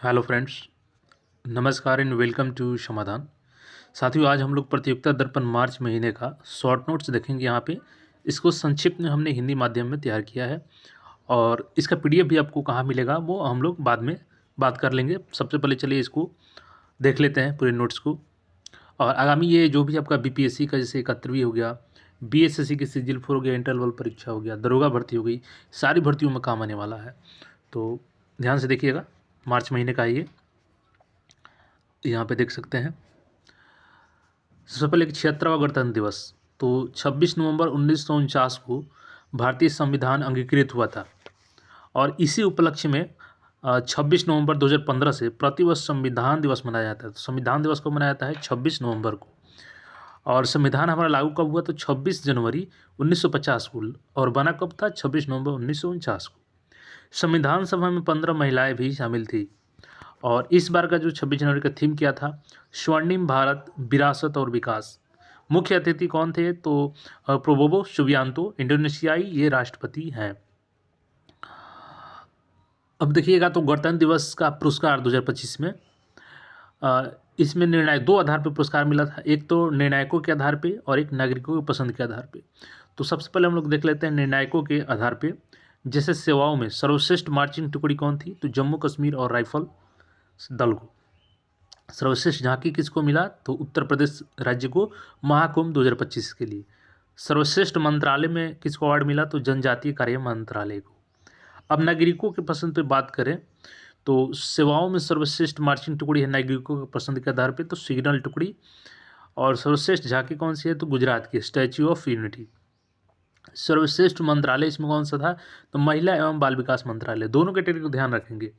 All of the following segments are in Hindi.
हेलो फ्रेंड्स, नमस्कार एंड वेलकम टू समाधान। साथियों, आज हम लोग प्रतियोगिता दर्पण मार्च महीने का शॉर्ट नोट्स देखेंगे। यहाँ पे इसको संक्षिप्त में हमने हिंदी माध्यम में तैयार किया है और इसका पीडीएफ भी आपको कहाँ मिलेगा वो हम लोग बाद में बात कर लेंगे। सबसे पहले चलिए इसको देख लेते हैं पूरे नोट्स को। और आगामी ये जो भी आपका बीपीएससी का जैसे 71वीं हो गया, बीएसएससी की सीजीएल 4 हो गया, इंटरवल परीक्षा हो गया, दरोगा भर्ती हो गई, सारी भर्तियों में काम आने वाला है। तो ध्यान से देखिएगा, मार्च महीने का ये यहाँ पे देख सकते हैं। सबसे पहले 76वां गणतंत्र दिवस, तो 26 नवंबर 1949 को भारतीय संविधान अंगीकृत हुआ था और इसी उपलक्ष्य में 26 नवंबर 2015 से प्रतिवर्ष संविधान दिवस मनाया जाता है। तो संविधान दिवस को मनाया जाता है 26 नवंबर को। और संविधान हमारा लागू कब हुआ? तो 26 जनवरी 1950 को। और बना कब था? 26 नवंबर 1949 को। संविधान सभा में 15 महिलाएं भी शामिल थी। और इस बार का जो 26 जनवरी का थीम क्या था? स्वर्णिम भारत, विरासत और विकास। मुख्य अतिथि कौन थे? तो प्रोबोवो सुबियांतो, इंडोनेशियाई ये राष्ट्रपति हैं। अब देखिएगा, तो गणतंत्र दिवस का पुरस्कार 2025 में इसमें निर्णायक दो आधार पर पुरस्कार मिला था। एक तो निर्णायकों के आधार पे और एक नागरिकों की पसंद के आधार पे। तो सबसे पहले हम लोग देख लेते हैं निर्णायकों के आधार पे। जैसे सेवाओं में सर्वश्रेष्ठ मार्चिंग टुकड़ी कौन थी? तो जम्मू कश्मीर और राइफल दल को। सर्वश्रेष्ठ झांकी किसको मिला? तो उत्तर प्रदेश राज्य को, महाकुंभ 2025 के लिए। सर्वश्रेष्ठ मंत्रालय में किसको अवार्ड मिला? तो जनजातीय कार्य मंत्रालय को। अब नागरिकों की पसंद पे बात करें तो सेवाओं में सर्वश्रेष्ठ मार्चिंग टुकड़ी है नागरिकों की पसंद के आधार पे, तो सिग्नल टुकड़ी। और सर्वश्रेष्ठ झांकी कौन सी है? तो गुजरात की स्टैच्यू ऑफ यूनिटी। सर्वश्रेष्ठ मंत्रालय इसमें कौन सा था? तो महिला एवं बाल विकास मंत्रालय। दोनों कैटेगरी को ध्यान रखेंगे।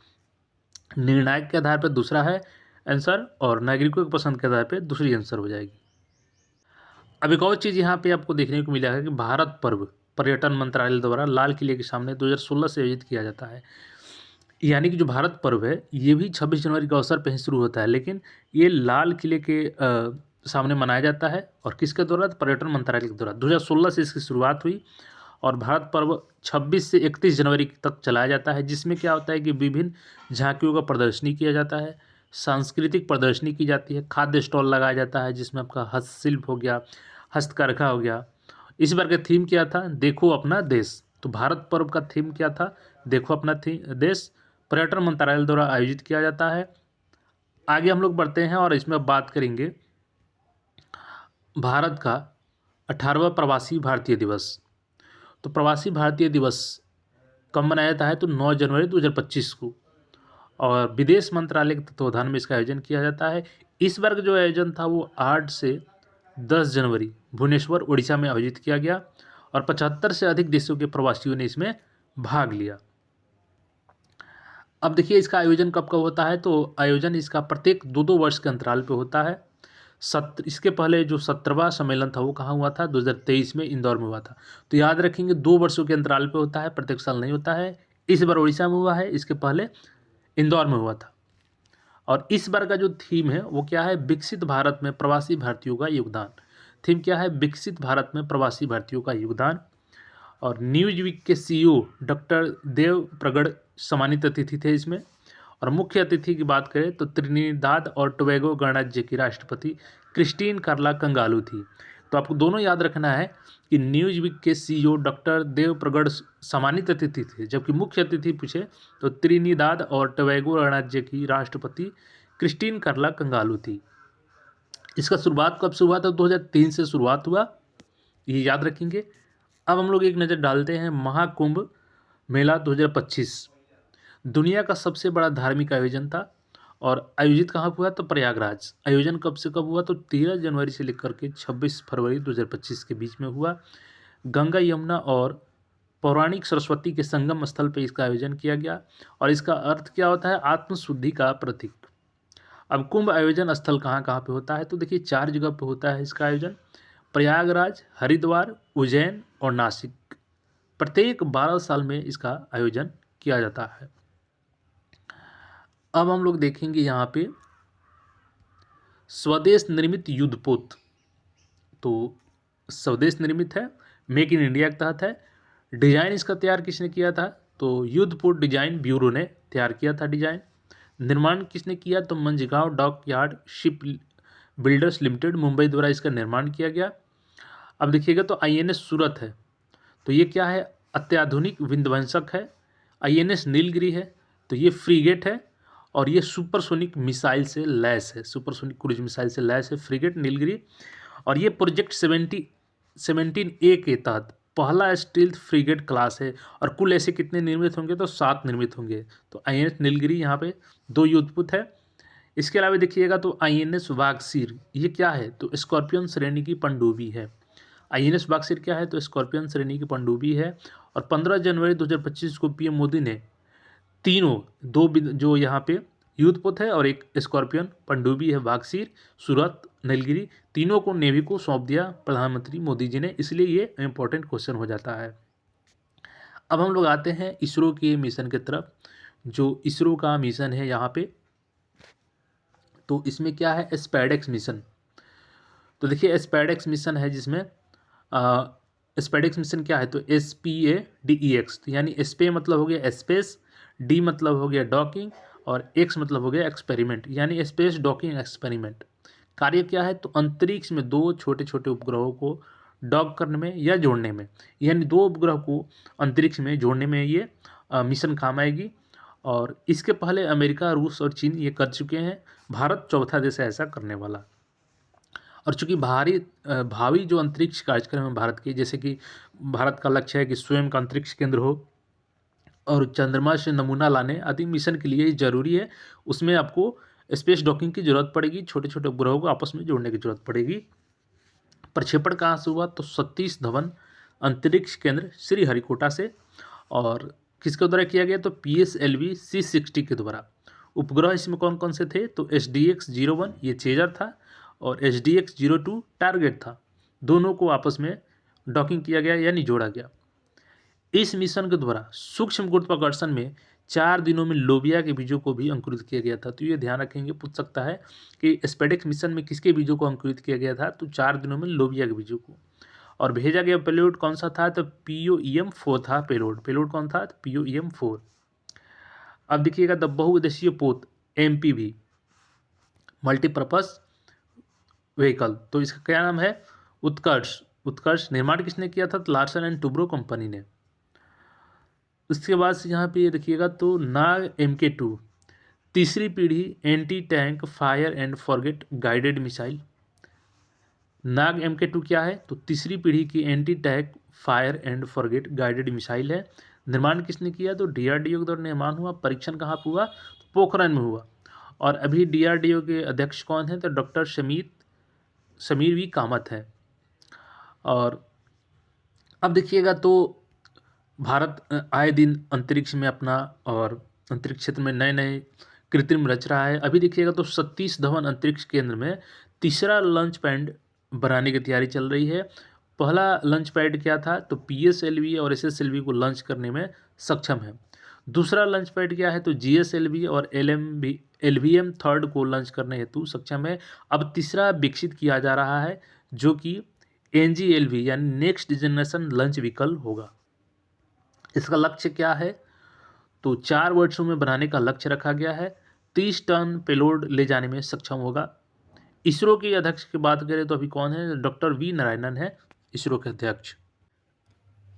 निर्णायक के आधार पर दूसरा है आंसर और नागरिकों की पसंद के आधार पर दूसरी आंसर हो जाएगी। अब एक और चीज़ यहाँ पे आपको देखने को मिला है कि भारत पर्व पर्यटन मंत्रालय द्वारा लाल किले के सामने 2016 से आयोजित किया जाता है। यानी कि जो भारत पर्व है ये भी 26 जनवरी के अवसर पर ही शुरू होता है, लेकिन ये लाल किले के सामने मनाया जाता है। और किसके द्वारा? पर्यटन मंत्रालय के द्वारा 2016 से इसकी शुरुआत हुई और भारत पर्व 26 से 31 जनवरी तक चलाया जाता है। जिसमें क्या होता है कि विभिन्न झांकियों का प्रदर्शनी किया जाता है, सांस्कृतिक प्रदर्शनी की जाती है, खाद्य स्टॉल लगाया जाता है जिसमें आपका हस्तशिल्प हो गया, हस्तकरघा हो गया। इस बार का थीम क्या था? देखो अपना देश। तो भारत पर्व का थीम क्या था? देखो अपना देश। पर्यटन मंत्रालय द्वारा आयोजित किया जाता है। आगे हम लोग बढ़ते हैं और इसमें बात करेंगे भारत का 18वां प्रवासी भारतीय दिवस। तो प्रवासी भारतीय दिवस कब मनाया जाता है? तो 9 जनवरी 2025 को। और विदेश मंत्रालय के तत्वावधान में इसका आयोजन किया जाता है। इस बार का जो आयोजन था वो 8 से 10 जनवरी भुवनेश्वर उड़ीसा में आयोजित किया गया और 75 से अधिक देशों के प्रवासियों ने इसमें भाग लिया। अब देखिए इसका आयोजन कब कब होता है? तो आयोजन इसका प्रत्येक 2-2 वर्ष के अंतराल पे होता है। इसके पहले जो 17वां सम्मेलन था वो कहाँ हुआ था? 2023 में इंदौर में हुआ था। तो याद रखेंगे 2 वर्षों के अंतराल पे होता है, प्रत्येक साल नहीं होता है। इस बार उड़ीसा में हुआ है, इसके पहले इंदौर में हुआ था। और इस बार का जो थीम है वो क्या है? विकसित भारत में प्रवासी भारतीयों का योगदान। थीम क्या है? विकसित भारत में प्रवासी भारतीयों का योगदान। और न्यूज वीक के सीईओ डॉक्टर देव प्रगड़ सम्मानित अतिथि थे इसमें। और मुख्य अतिथि की बात करें तो त्रिनिदाद और टोबैगो गणराज्य की राष्ट्रपति क्रिस्टीन कार्ला कंगालू थी। तो आपको दोनों याद रखना है कि न्यूज वीक के सीईओ डॉक्टर देव प्रगड़ सम्मानित अतिथि थे, जबकि मुख्य अतिथि पूछे तो त्रिनिदाद और टोबैगो गणराज्य की राष्ट्रपति क्रिस्टीन कार्ला कंगालू थी। इसका शुरुआत कब से हुआ था? 2003 से शुरुआत हुआ, ये याद रखेंगे। अब हम लोग एक नज़र डालते हैं महाकुंभ मेला 2025। दुनिया का सबसे बड़ा धार्मिक आयोजन था और आयोजित कहाँ हुआ? तो प्रयागराज। आयोजन कब से कब हुआ? तो 13 जनवरी से लेकर के 26 फरवरी 2025 के बीच में हुआ। गंगा, यमुना और पौराणिक सरस्वती के संगम स्थल पर इसका आयोजन किया गया। और इसका अर्थ क्या होता है? आत्मशुद्धि का प्रतीक। अब कुंभ आयोजन स्थल कहाँ कहाँ पे होता है? तो देखिए 4 जगह पे होता है इसका आयोजन। प्रयागराज, हरिद्वार, उज्जैन और नासिक। प्रत्येक 12 साल में इसका आयोजन किया जाता है। अब हम लोग देखेंगे यहाँ पे स्वदेश निर्मित युद्धपोत। तो स्वदेश निर्मित है, मेक इन इंडिया के तहत है। डिजाइन इसका तैयार किसने किया था? तो युद्धपोत डिजाइन ब्यूरो ने तैयार किया था डिजाइन। निर्माण किसने किया? तो Mazagon dock yard shipbuilders limited Mumbai द्वारा इसका निर्माण किया गया। अब देखिएगा तो INS सूरत है, तो ये क्या है? अत्याधुनिक विध्वंसक है। INS नीलगिरी है, तो ये फ्रीगेट है और ये सुपरसोनिक मिसाइल से लैस है, सुपरसोनिक क्रूज मिसाइल से लैस है फ्रीगेट नीलगिरी। और ये प्रोजेक्ट 17A के तहत पहला स्टील्थ फ्रीगेट क्लास है। और कुल ऐसे कितने निर्मित होंगे? तो 7 निर्मित होंगे। तो INS नीलगिरी यहाँ पे 2 युद्धपोत है। इसके अलावा देखिएगा तो INS वागसीर, ये क्या है? तो स्कॉर्पियन श्रेणी की पनडुब्बी है। INS वागसीर क्या है? तो स्कॉर्पियन श्रेणी की पनडुब्बी है। और 15 जनवरी 2025 को PM मोदी ने तीनों जो यहाँ पे युद्धपोत है और एक स्कॉर्पियन पनडुब्बी है वागसीर, सूरत, नीलगिरी, तीनों को नेवी को सौंप दिया प्रधानमंत्री मोदी जी ने, इसलिए ये इंपॉर्टेंट क्वेश्चन हो जाता है। अब हम लोग आते हैं इसरो के मिशन की तरफ। जो इसरो का मिशन है यहाँ पे, तो इसमें क्या है? स्पैडेक्स मिशन। तो देखिए स्पैडेक्स मिशन है जिसमें स्पैडेक्स मिशन क्या है? तो SPADEX, तो यानी स्पे मतलब हो गया स्पेस, डी मतलब हो गया डॉकिंग और एक्स मतलब हो गया एक्सपेरिमेंट, यानी स्पेस डॉकिंग एक्सपेरिमेंट। कार्य क्या है? तो अंतरिक्ष में 2 छोटे छोटे उपग्रहों को डॉक करने में या जोड़ने में, यानी 2 उपग्रह को अंतरिक्ष में जोड़ने में ये मिशन काम आएगी। और इसके पहले अमेरिका, रूस और चीन ये कर चुके हैं। भारत चौथा देश है ऐसा करने वाला। और चूंकि भावी जो अंतरिक्ष कार्यक्रम है भारत की, जैसे कि भारत का लक्ष्य है कि स्वयं का अंतरिक्ष केंद्र हो और चंद्रमा से नमूना लाने आदि मिशन के लिए जरूरी है, उसमें आपको स्पेस डॉकिंग की जरूरत पड़ेगी, छोटे छोटे उपग्रहों को आपस में जोड़ने की जरूरत पड़ेगी। प्रक्षेपण कहाँ से हुआ? तो सतीश धवन अंतरिक्ष केंद्र श्रीहरिकोटा से। और किसके द्वारा किया गया? तो PSLV C60 के द्वारा। उपग्रह इसमें कौन कौन से थे? तो SDX-01 ये चेजर था और SDX-02 टारगेट था। दोनों को आपस में डॉकिंग किया गया यानी जोड़ा गया। इस मिशन के द्वारा सूक्ष्म गुरुत्वाकर्षण में 4 दिनों में लोबिया के बीजों को भी अंकुरित किया गया था। तो ये ध्यान रखेंगे, पूछ सकता है कि स्पेडेक्स मिशन में किसके बीजों को अंकुरित किया गया था? तो 4 दिनों में लोबिया के बीजों को। और भेजा गया पेलोड कौन सा था? तो POEM-4 था पेलोड कौन था? तो POEM-4। अब देखिएगा द बहुउद्देशीय पोत MPV मल्टीपर्पज व्हीकल, तो इसका क्या नाम है? उत्कर्ष निर्माण किसने किया था? तो लार्सन एंड टुब्रो कंपनी ने। उसके बाद से यहाँ पे ये देखिएगा तो नाग MK2 तीसरी पीढ़ी anti tank fire and forget guided missile. Nag MK2 क्या है? तो तीसरी पीढ़ी की anti tank fire and forget guided missile है। निर्माण किसने किया? तो DRDO के द्वारा निर्माण हुआ। परीक्षण कहाँ पर हुआ? तो पोखरण में हुआ। और अभी DRDO के अध्यक्ष कौन है? तो डॉक्टर समीर V कामत है। और अब देखिएगा तो भारत आए दिन अंतरिक्ष में अपना और अंतरिक्ष क्षेत्र में नए नए कृत्रिम रच रहा है। अभी देखिएगा तो सतीश धवन अंतरिक्ष केंद्र में तीसरा लॉन्च पैड बनाने की तैयारी चल रही है। पहला लॉन्च पैड क्या था? तो PSLV और SSLV को लॉन्च करने में सक्षम है। दूसरा लॉन्च पैड क्या है? तो GSLV और LVM थर्ड को लॉन्च करने हेतु सक्षम है। अब तीसरा विकसित किया जा रहा है जो कि NGLV यानी नेक्स्ट जनरेशन लॉन्च व्हीकल होगा। इसका लक्ष्य क्या है? तो 4 वर्षों में बनाने का लक्ष्य रखा गया है। 30 टन पेलोड ले जाने में सक्षम होगा। इसरो के अध्यक्ष की बात करें तो अभी कौन है? डॉक्टर V नारायणन है इसरो के अध्यक्ष।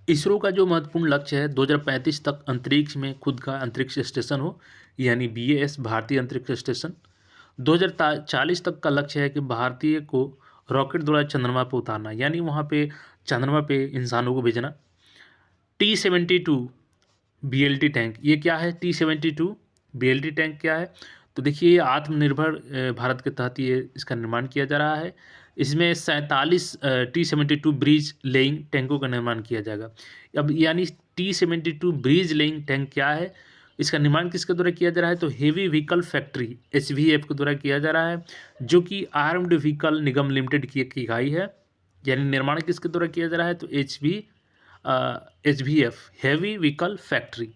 इसरो का जो महत्वपूर्ण लक्ष्य है 2035 तक अंतरिक्ष में खुद का अंतरिक्ष स्टेशन हो, यानी BAS भारतीय अंतरिक्ष स्टेशन। 2040 तक का लक्ष्य है कि भारतीय को रॉकेट द्वारा चंद्रमा पर उतारना, यानी वहाँ पे चंद्रमा पे इंसानों को भेजना। T-72 BLT टैंक, ये क्या है? T-72 BLT टैंक क्या है? तो देखिए ये आत्मनिर्भर भारत के तहत ये इसका निर्माण किया जा रहा है। इसमें 47 T-72 ब्रिज लेइंग टैंकों का निर्माण किया जाएगा। अब यानी T-72 ब्रिज लेइंग टैंक क्या है? इसका निर्माण किसके द्वारा किया जा रहा है? तो हेवी व्हीकल फैक्ट्री HVF के द्वारा किया जा रहा है, जो कि आर्म्ड व्हीकल निगम लिमिटेड की एक इकाई है। यानी निर्माण किसके द्वारा किया जा रहा है? तो HVF हेवी व्हीकल फैक्ट्री।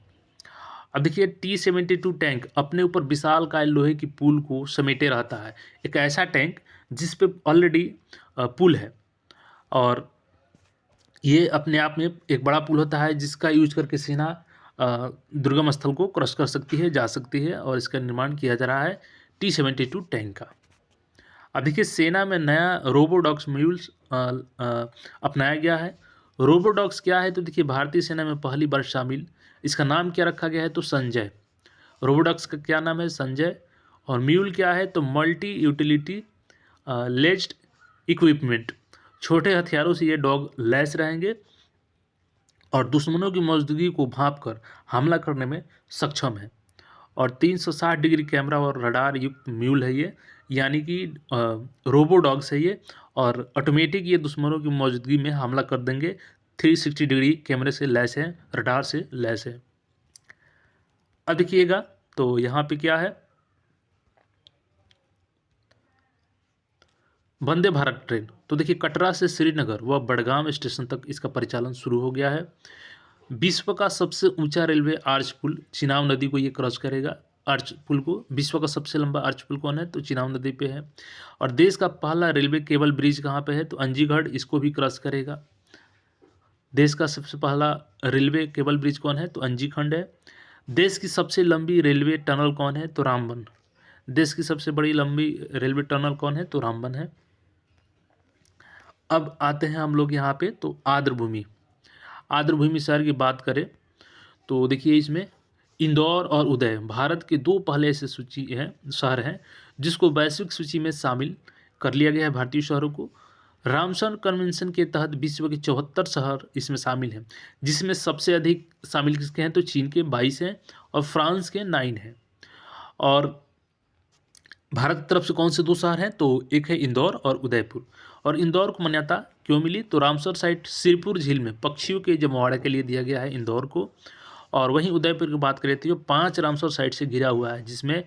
अब देखिए T-72 टैंक अपने ऊपर विशालकाय लोहे की पुल को समेटे रहता है। एक ऐसा टैंक जिस पे ऑलरेडी पुल है और ये अपने आप में एक बड़ा पुल होता है जिसका यूज करके सेना दुर्गम स्थल को क्रॉस कर सकती है, जा सकती है, और इसका निर्माण किया जा रहा है T-72 टैंक का। अब देखिए सेना में नया रोबोडॉक्स म्यूल्स अपनाया गया है। रोबोडॉक्स क्या है, तो देखिए भारतीय सेना में पहली बार शामिल, इसका नाम क्या रखा गया है, तो संजय। रोबोडॉक्स का क्या नाम है, संजय। और म्यूल क्या है, तो मल्टी यूटिलिटी लेस्ड इक्विपमेंट। छोटे हथियारों से ये डॉग लैस रहेंगे और दुश्मनों की मौजूदगी को भांप कर हमला करने में सक्षम है। और 360 डिग्री कैमरा और रडार युक्त म्यूल है ये, यानी कि रोबोडॉग्स है ये, और ऑटोमेटिक ये दुश्मनों की मौजूदगी में हमला कर देंगे। 360 डिग्री कैमरे से लैस है, रडार से लैस है। अब देखिएगा तो यहाँ पे क्या है, वंदे भारत ट्रेन। तो देखिए कटरा से श्रीनगर व बडगाम स्टेशन तक इसका परिचालन शुरू हो गया है। विश्व का सबसे ऊंचा रेलवे आर्च पुल चिनाब नदी को ये क्रॉस करेगा। आर्च पुल को, विश्व का सबसे लंबा आर्च पुल कौन है, तो चिनाब नदी पे है। और देश का पहला रेलवे केबल ब्रिज कहाँ पे है, तो अंजीगढ़, इसको भी क्रॉस करेगा। देश का सबसे पहला रेलवे केबल ब्रिज कौन है, तो अंजीखंड है। देश की सबसे लंबी रेलवे टनल कौन है, तो रामबन। देश की सबसे बड़ी लंबी रेलवे टनल कौन है, तो रामबन है। अब आते हैं हम लोग यहाँ पे, तो आर्द्रभूमि। आर्द्रभूमि शहर की बात करें तो देखिए इसमें इंदौर और उदय भारत के दो पहले ऐसे सूची हैं, शहर हैं जिसको वैश्विक सूची में शामिल कर लिया गया है, भारतीय शहरों को। रामसर कन्वेंशन के तहत विश्व के 74 शहर इसमें शामिल हैं, जिसमें सबसे अधिक शामिल किसके हैं, तो चीन के 22 हैं और फ्रांस के 9 हैं। और भारत की तरफ से कौन से दो शहर हैं, तो एक है इंदौर और उदयपुर। और इंदौर को मान्यता क्यों मिली, तो रामसर साइट सिरपुर झील में पक्षियों के जमावड़े के लिए दिया गया है इंदौर को। और वहीं उदयपुर की बात करें तो ये 5 रामसर साइट से घिरा हुआ है, जिसमें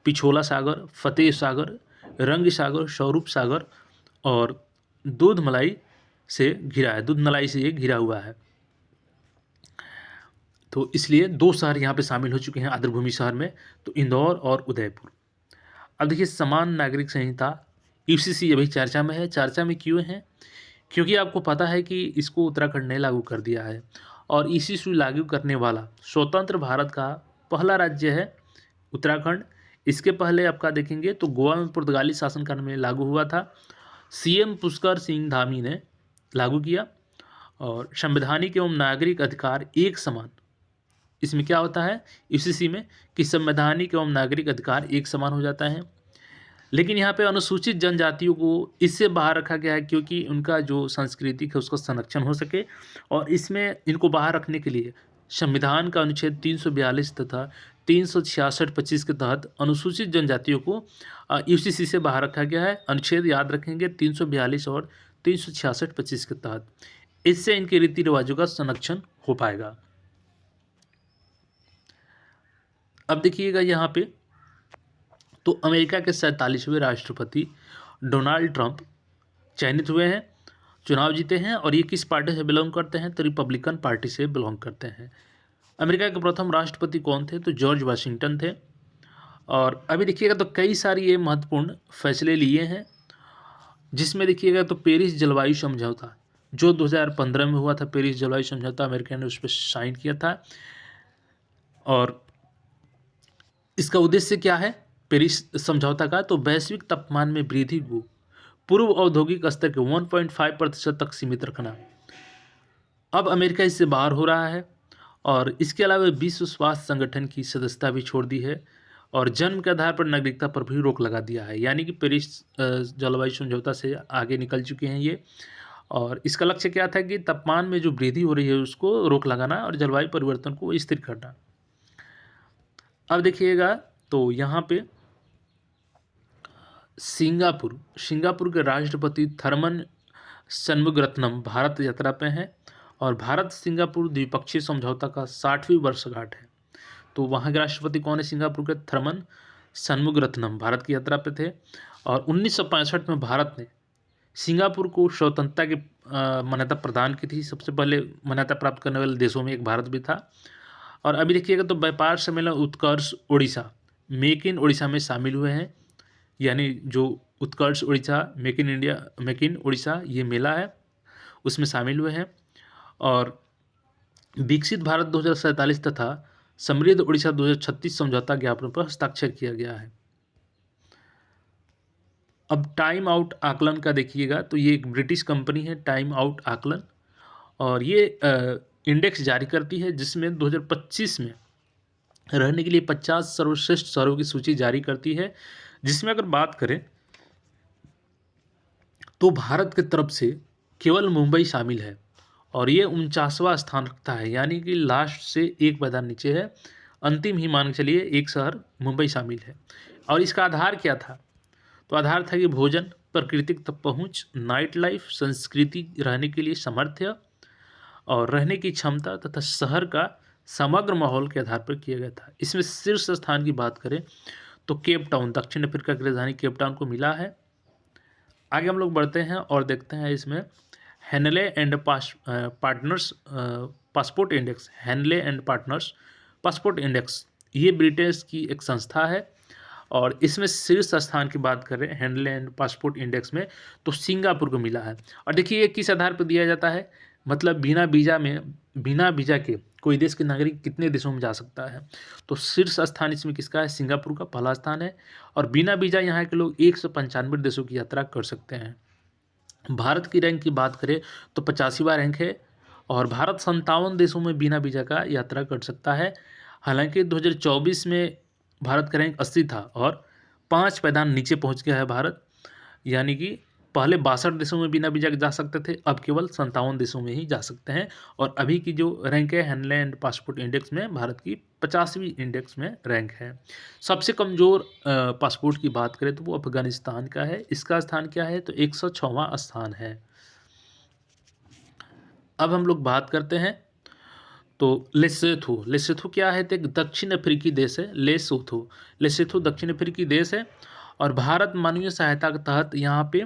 पिछोला सागर, फतेह सागर, रंग सागर, स्वरूप सागर और दूधमलाई से घिरा है, दूधमलाई से ये घिरा हुआ है। तो इसलिए दो शहर यहाँ पे शामिल हो चुके हैं आर्द्रभूमि शहर में, तो इंदौर और उदयपुर। अब देखिए समान नागरिक संहिता यूसीसी अभी चर्चा में है। चर्चा में क्यों है, क्योंकि आपको पता है कि इसको उत्तराखंड ने लागू कर दिया है और यूसीसी लागू करने वाला स्वतंत्र भारत का पहला राज्य है उत्तराखंड। इसके पहले आपका देखेंगे तो गोवा में पुर्तगाली शासनकाल में लागू हुआ था, सीएम पुष्कर सिंह धामी ने लागू किया। और संवैधानिक एवं नागरिक अधिकार एक समान, इसमें क्या होता है यूसीसी में कि संवैधानिक एवं नागरिक अधिकार एक समान हो जाता है। लेकिन यहाँ पे अनुसूचित जनजातियों को इससे बाहर रखा गया है, क्योंकि उनका जो सांस्कृतिक है उसका संरक्षण हो सके। और इसमें इनको बाहर रखने के लिए संविधान का अनुच्छेद 342 तथा 366(25) के तहत अनुसूचित जनजातियों को यूसीसी से बाहर रखा गया है। अनुच्छेद याद रखेंगे 342 और 366(25) के तहत। इससे इनके रीति रिवाजों का संरक्षण हो पाएगा। अब देखिएगा यहाँ पे तो अमेरिका के 47वें राष्ट्रपति डोनाल्ड ट्रंप चयनित हुए हैं, चुनाव जीते हैं। और ये किस पार्टी से बिलोंग करते हैं, तो रिपब्लिकन पार्टी से बिलोंग करते हैं। अमेरिका के प्रथम राष्ट्रपति कौन थे, तो जॉर्ज वाशिंगटन थे। और अभी देखिएगा तो कई सारी ये महत्वपूर्ण फैसले लिए हैं, जिसमें देखिएगा तो पेरिस जलवायु समझौता जो 2015 में हुआ था, पेरिस जलवायु समझौता अमेरिका ने उस पर साइन किया था। और इसका उद्देश्य क्या है पेरिस समझौता का, तो वैश्विक तापमान में वृद्धि को पूर्व औद्योगिक स्तर के 1.5% तक सीमित रखना। अब अमेरिका इससे बाहर हो रहा है और इसके अलावा विश्व स्वास्थ्य संगठन की सदस्यता भी छोड़ दी है और जन्म के आधार पर नागरिकता पर भी रोक लगा दिया है, यानी कि पेरिस जलवायु समझौता से आगे निकल चुके हैं ये। और इसका लक्ष्य क्या था कि तापमान में जो वृद्धि हो रही है उसको रोक लगाना और जलवायु परिवर्तन को स्थिर करना। अब देखिएगा तो यहाँ पे सिंगापुर के राष्ट्रपति थर्मन शनमुगरत्नम भारत यात्रा पे हैं और भारत सिंगापुर द्विपक्षीय समझौता का 60वीं वर्षगांठ है। तो वहाँ के राष्ट्रपति कौन है, सिंगापुर के थर्मन शनमुगरत्नम भारत की यात्रा पे थे। और 1965 में भारत ने सिंगापुर को स्वतंत्रता की मान्यता प्रदान की थी। सबसे पहले मान्यता प्राप्त करने वाले देशों में एक भारत भी था। और अभी देखिएगा तो व्यापार सम्मेलन उत्कर्ष ओडिशा मेक इन ओडिशा में शामिल हुए हैं, यानी जो उत्कर्ष ओडिशा मेक इन ओडिशा ये मेला है उसमें शामिल हुए हैं। और विकसित भारत 2047 तथा समृद्ध उड़ीसा 2036 समझौता ज्ञापनों पर हस्ताक्षर किया गया है। अब टाइम आउट आकलन का देखिएगा तो ये एक ब्रिटिश कंपनी है टाइम आउट आकलन, और ये इंडेक्स जारी करती है जिसमें 2025 में रहने के लिए 50 सर्वश्रेष्ठ शहरों की सूची जारी करती है, जिसमें अगर बात करें तो भारत की तरफ से केवल मुंबई शामिल है और ये 49वां स्थान रखता है, यानी कि लास्ट से एक पायदान नीचे है। अंतिम ही मान के चलिए एक शहर मुंबई शामिल है। और इसका आधार क्या था? तो आधार था कि भोजन, प्राकृतिक तक पहुँच, नाइट लाइफ, संस्कृति, रहने के लिए सामर्थ्य और रहने की क्षमता तथा शहर का समग्र माहौल के आधार पर किया गया था। इसमें शीर्ष स्थान की बात करें तो केप टाउन, दक्षिण अफ्रीका की राजधानी केप टाउन को मिला है। आगे हम लोग बढ़ते हैं और देखते हैं इसमें Henle and partners passport index, Henle and partners passport index, ये ब्रिटेन की एक संस्था है और इसमें शीर्ष स्थान की बात करें हैंडले एंड पासपोर्ट इंडेक्स में तो सिंगापुर को मिला है। और देखिए ये किस आधार पर दिया जाता है, मतलब बिना वीज़ा के कोई देश के नागरिक कितने देशों में जा सकता है, तो शीर्ष स्थान इसमें किसका है? सिंगापुर का पहला स्थान है। और बिना वीज़ा यहाँ के लोग 195 देशों की यात्रा कर सकते हैं। भारत की रैंक की बात करें तो 85वां रैंक है और भारत 57 देशों में बिना वीज़ा का यात्रा कर सकता है। हालांकि 2024 में भारत का रैंक 80 था और 5 पायदान नीचे पहुंच गया है भारत, यानी कि पहले 62 देशों में बिना वीज़ा के जा सकते थे, अब केवल 57 देशों में ही जा सकते हैं। और अभी की जो रैंक है हैंडले एंड पासपोर्ट इंडेक्स में भारत की 50वीं इंडेक्स में रैंक है। सबसे कमज़ोर पासपोर्ट की बात करें तो वो अफगानिस्तान का है, इसका स्थान क्या है? तो 106वां स्थान है। अब हम लोग बात करते हैं तो लेसोथो क्या है? तो एक दक्षिण अफ्रीकी देश है लेसोथो दक्षिण अफ्रीकी देश है और भारत मानवीय सहायता के तहत यहाँ पे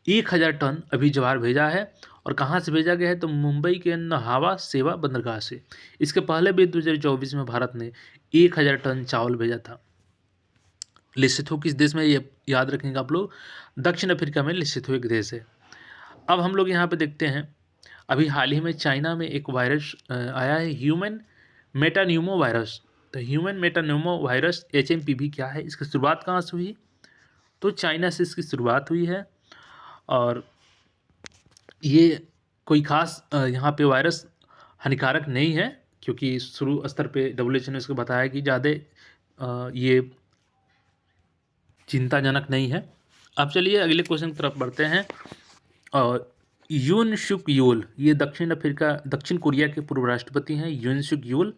1000 टन अभी ज्वार भेजा है। और कहाँ से भेजा गया है? तो मुंबई के नहावा सेवा बंदरगाह से। इसके पहले भी 2024 में भारत ने 1000 टन चावल भेजा था। लेसोथो किस देश में, ये याद रखेंगे आप लोग, दक्षिण अफ्रीका में लेसोथो एक देश है। अब हम लोग यहाँ पे देखते हैं अभी हाल ही में चाइना में एक वायरस आया है ह्यूमन मेटान्यूमो वायरस। तो ह्यूमन मेटान्यूमो वायरस HMPV क्या है? इसकी शुरुआत कहाँ से हुई? तो चाइना से इसकी शुरुआत हुई है और ये कोई खास यहाँ पे वायरस हानिकारक नहीं है, क्योंकि शुरू स्तर पे WHO ने इसको बताया कि ज़्यादा ये चिंताजनक नहीं है। अब चलिए अगले क्वेश्चन की तरफ बढ़ते हैं। और यून सुक यूल, ये दक्षिण कोरिया के पूर्व राष्ट्रपति हैं यून सुक यूल,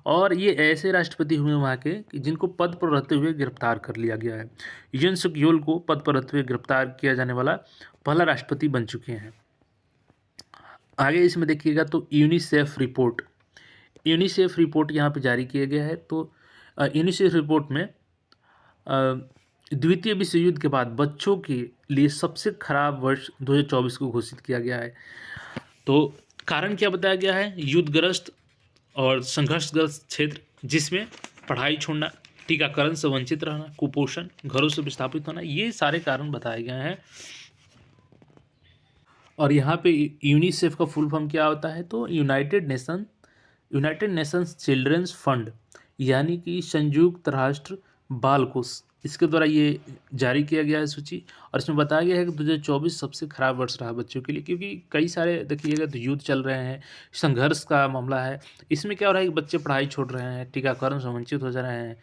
और ये ऐसे राष्ट्रपति हुए वहाँ के कि जिनको पद पर रहते हुए गिरफ्तार कर लिया गया है। यून सुक यूल को पद पर रहते हुए गिरफ्तार किया जाने वाला पहला राष्ट्रपति बन चुके हैं। आगे इसमें देखिएगा तो यूनिसेफ रिपोर्ट यहाँ पे जारी किया गया है। तो यूनिसेफ रिपोर्ट में द्वितीय विश्व युद्ध के बाद बच्चों के लिए सबसे खराब वर्ष 2024 को घोषित किया गया है। तो कारण क्या बताया गया है? युद्धग्रस्त और संघर्षग्रस्त क्षेत्र, जिसमें पढ़ाई छोड़ना, टीकाकरण से वंचित रहना, कुपोषण, घरों से विस्थापित होना, ये सारे कारण बताए गए हैं। और यहाँ पे यूनिसेफ का फुल फॉर्म क्या होता है? तो यूनाइटेड नेशंस चिल्ड्रंस फंड, यानी कि संयुक्त राष्ट्र बाल कोष, इसके द्वारा ये जारी किया गया है सूची। और इसमें बताया गया है कि 2024 सबसे खराब वर्ष रहा बच्चों के लिए, क्योंकि कई सारे देखिएगा तो युद्ध चल रहे हैं, संघर्ष का मामला है। इसमें क्या हो रहा है कि बच्चे पढ़ाई छोड़ रहे हैं, टीकाकरण से वंचित हो जा रहे हैं,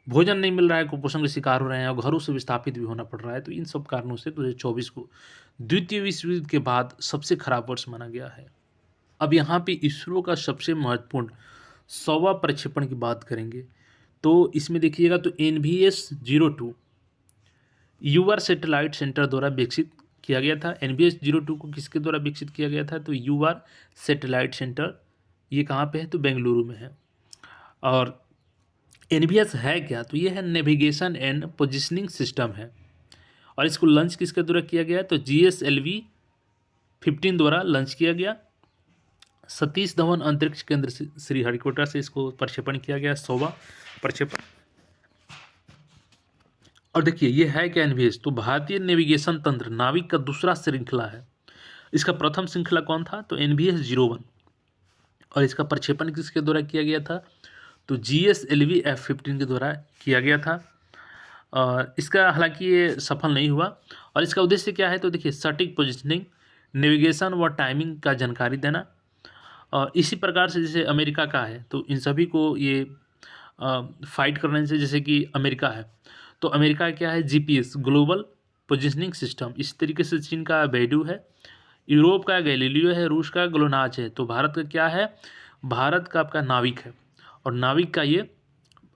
भोजन नहीं मिल रहा है, कुपोषण के शिकार हो रहे हैं और घरों से विस्थापित भी होना पड़ रहा है। तो इन सब कारणों से 2024 को द्वितीय विश्व युद्ध के बाद सबसे खराब वर्ष माना गया है। अब यहाँ पे इसरो का सबसे महत्वपूर्ण 100वां प्रक्षेपण की बात करेंगे। तो इसमें देखिएगा तो NVS-02 यूआर सैटेलाइट सेंटर द्वारा विकसित किया गया था। NVS-02 को किसके द्वारा विकसित किया गया था? तो यूआर सैटेलाइट सेंटर, ये कहाँ पे है? तो बेंगलुरु में है। और NVS है क्या? तो ये है नेविगेशन एंड पोजिशनिंग सिस्टम है। और इसको लॉन्च किसके द्वारा किया गया? तो GSLV-15 द्वारा लॉन्च किया गया। सतीश धवन अंतरिक्ष केंद्र से श्रीहरिकोटा से इसको प्रक्षेपण किया गया, 100वां प्रक्षेपण। और देखिए ये है क्या NVS? तो भारतीय नेविगेशन तंत्र नाविक का दूसरा श्रृंखला है। इसका प्रथम श्रृंखला कौन था? तो NVS-01। और इसका प्रक्षेपण किसके द्वारा किया गया था? तो GSLV F-15 के द्वारा किया गया था। इसका हालांकि ये सफल नहीं हुआ। और इसका उद्देश्य क्या है? तो देखिए, सटीक पोजिशनिंग, नेविगेशन व टाइमिंग का जानकारी देना। और इसी प्रकार से जैसे अमेरिका का है, तो इन सभी को ये फाइट करने से, जैसे कि अमेरिका है तो अमेरिका क्या है? GPS global positioning system. इस तरीके से चीन का बैडू है, यूरोप का गैलीलियो है, रूस का ग्लोनाच है। तो भारत का क्या है? भारत का आपका नाविक है। और नाविक का ये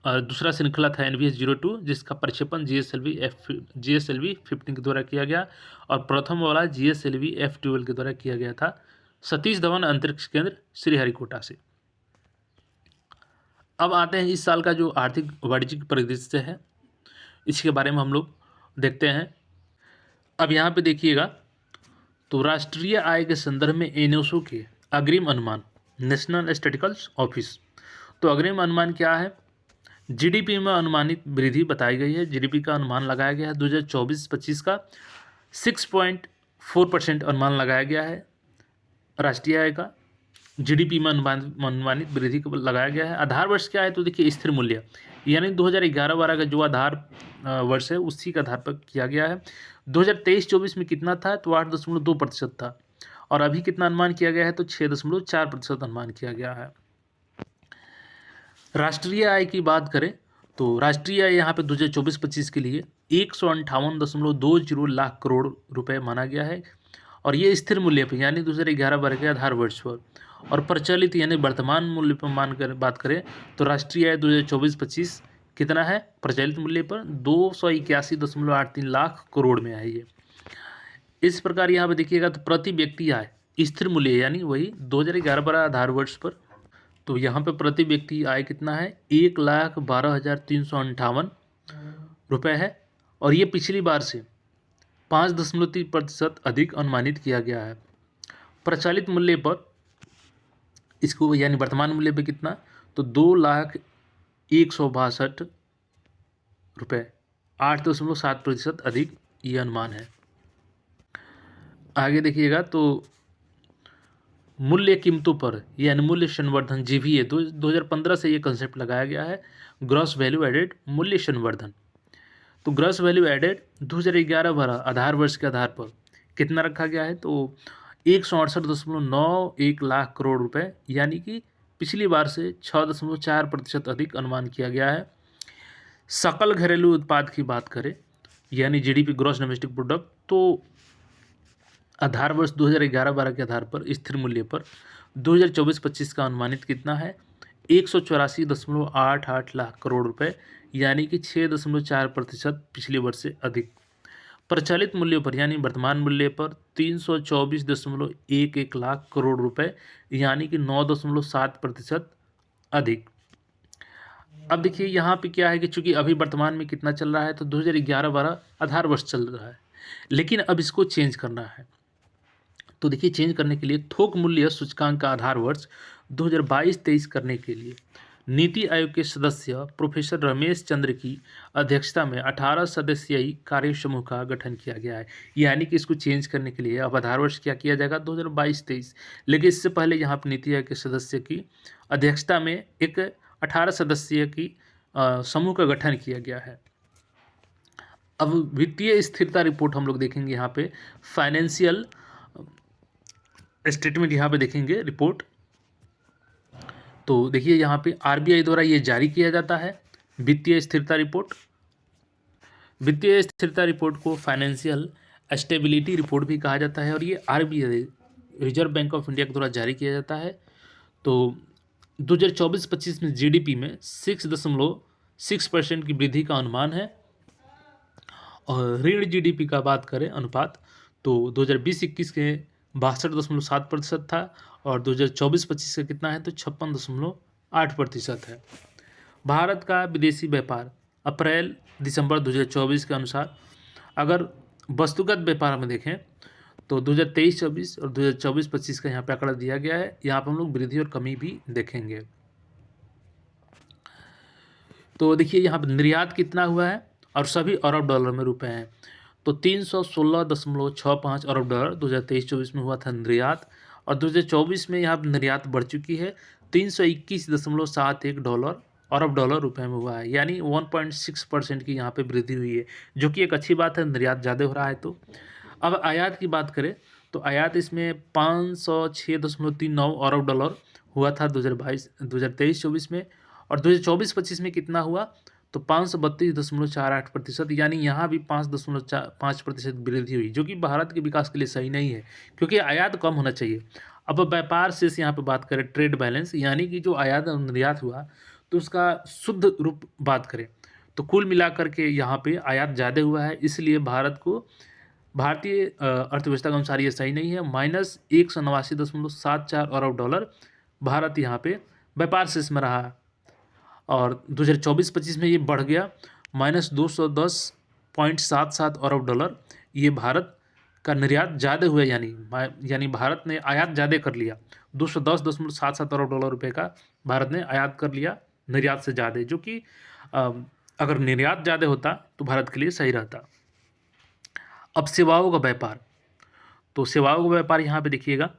दूसरा श्रृंखला था NVS-02, जिसका प्रक्षेपण GSLV 15 के द्वारा किया गया। और प्रथम वाला GSLV F-12 के द्वारा किया गया था सतीश धवन अंतरिक्ष केंद्र श्रीहरिकोटा से। अब आते हैं इस साल का जो आर्थिक वाणिज्यिक परिदृश्य है, इसके बारे में हम लोग देखते हैं। अब यहाँ पे देखिएगा, तो राष्ट्रीय आय के संदर्भ में NSO के अग्रिम अनुमान, नेशनल स्टैटिस्टिकल ऑफिस। तो अग्रिम अनुमान क्या है? GDP में अनुमानित वृद्धि बताई गई है। GDP का अनुमान लगाया गया है 2024-25 का 6.4% अनुमान लगाया गया है। राष्ट्रीय आय का GDP में अनुमानित वृद्धि को लगाया गया है। आधार वर्ष क्या है? तो देखिए, स्थिर मूल्य, यानी 2011-12 का जो आधार वर्ष है, उसी के आधार पर किया गया है। 2023-24 में कितना था? तो 8.2% था। और अभी कितना अनुमान किया गया है? तो 6.4% अनुमान किया गया है। राष्ट्रीय आय की बात करें तो राष्ट्रीय आय यहाँ पे 2024-25 के लिए 158.20 लाख करोड़ रुपए माना गया है। और ये स्थिर मूल्य पर, यानी 2011-12 के आधार वर्ष पर। और प्रचलित यानी वर्तमान मूल्य पर मानकर बात करें तो राष्ट्रीय आय 2024-25 कितना है? प्रचलित मूल्य पर 281.83 लाख करोड़ में है ये। इस प्रकार यहाँ पे देखिएगा, तो प्रति व्यक्ति आय स्थिर मूल्य, यानी वही 2011-12 आधार वर्ष पर, तो यहाँ पे प्रति व्यक्ति आय कितना है? 1,12,358 रुपये है। और ये पिछली बार से 5.3% अधिक अनुमानित किया गया है। प्रचलित मूल्य पर इसको, यानी वर्तमान मूल्य पे कितना? तो 2,01,62 रुपये, 8.7% अधिक ये अनुमान है। आगे देखिएगा, तो मूल्य कीमतों पर यानी मूल्य संवर्धन GVA 2015 से ये कंसेप्ट लगाया गया है, ग्रॉस वैल्यू एडेड मूल्य संवर्धन। तो ग्रॉस वैल्यू एडेड 2011-12 आधार वर्ष के आधार पर कितना रखा गया है? तो 168.91 लाख करोड़ रुपए, यानी कि पिछली बार से 6.4% अधिक अनुमान किया गया है। सकल घरेलू उत्पाद की बात करें, यानी GDP ग्रॉस डोमेस्टिक प्रोडक्ट, तो आधार वर्ष 2011-12 के आधार पर स्थिर मूल्य पर 2024-25 का अनुमानित कितना है? 184.88 लाख करोड़ रुपए, यानी कि 6.4% पिछले वर्ष से अधिक। प्रचलित मूल्य पर, यानी वर्तमान मूल्य पर 324.11 लाख करोड़ रुपए, यानी कि 9.7% अधिक। अब देखिए यहाँ पे क्या है कि चूंकि अभी वर्तमान में कितना चल रहा है? तो 2011-12 आधार वर्ष चल रहा है, लेकिन अब इसको चेंज करना है। तो देखिए, चेंज करने के लिए थोक मूल्य सूचकांक का आधार वर्ष 2022-23 करने के लिए नीति आयोग के सदस्य प्रोफेसर रमेश चंद्र की अध्यक्षता में 18 सदस्यीय कार्य समूह का गठन किया गया है। यानी कि इसको चेंज करने के लिए अब आधार वर्ष क्या किया जाएगा? 2022-23। लेकिन इससे पहले यहाँ पर नीति आयोग के सदस्य की अध्यक्षता में एक 18 सदस्यीय की समूह का गठन किया गया है। अब वित्तीय स्थिरता रिपोर्ट हम लोग देखेंगे। यहाँ पे फाइनेंशियल स्टेटमेंट यहाँ पे देखेंगे रिपोर्ट। तो देखिए, यहाँ पे RBI द्वारा ये जारी किया जाता है वित्तीय स्थिरता रिपोर्ट। वित्तीय स्थिरता रिपोर्ट को फाइनेंशियल स्टेबिलिटी रिपोर्ट भी कहा जाता है, और ये RBI reserve bank of India के द्वारा जारी किया जाता है। तो 2024-25 में GDP में 6.6% की वृद्धि का अनुमान है। और ऋण GDP का बात करें अनुपात, तो 2020-21 के 62.7% था, और 2024-25 का कितना है? तो 56.8% है। भारत का विदेशी व्यापार अप्रैल-दिसंबर 2024 के अनुसार, अगर वस्तुगत व्यापार में देखें तो 2023-24 और 2024-25 का यहाँ पे आंकड़ा दिया गया है। यहाँ पर हम लोग वृद्धि और कमी भी देखेंगे। तो देखिए, यहाँ पर निर्यात कितना हुआ है, और सभी अरब डॉलर में रुपए हैं। तो 316.65 अरब डॉलर 2023-24 में हुआ था निर्यात, और 2024 में यहाँ पर निर्यात बढ़ चुकी है, 321.71 अरब डॉलर रुपए में हुआ है, यानी 1.6% की यहाँ पे वृद्धि हुई है, जो कि एक अच्छी बात है, निर्यात ज़्यादा हो रहा है। तो अब आयात की बात करें तो आयात इसमें 506.39 अरब डॉलर हुआ था 2023-24 में, और 2024-25 में कितना हुआ तो 532.48%, यानी यहाँ भी 5.5% वृद्धि हुई, जो कि भारत के विकास के लिए सही नहीं है, क्योंकि आयात कम होना चाहिए। अब व्यापार शेष यहाँ पे बात करें, ट्रेड बैलेंस, यानी कि जो आयात और निर्यात हुआ तो उसका शुद्ध रूप बात करें तो कुल मिलाकर के यहाँ पे आयात ज़्यादा हुआ है, इसलिए भारत को भारतीय अर्थव्यवस्था के अनुसार ये सही नहीं है। -189.74 अरब डॉलर भारत यहाँ पे व्यापार शेष में रहा, और 2024-25 में ये बढ़ गया -210.77 अरब डॉलर। ये भारत का निर्यात ज़्यादा हुआ, यानी भारत ने आयात ज़्यादा कर लिया, 210.77 अरब डॉलर रुपए का भारत ने आयात कर लिया निर्यात से ज़्यादा, जो कि अगर निर्यात ज़्यादा होता तो भारत के लिए सही रहता। अब सेवाओं का व्यापार, तो सेवाओं का व्यापार यहाँ पे देखिएगा,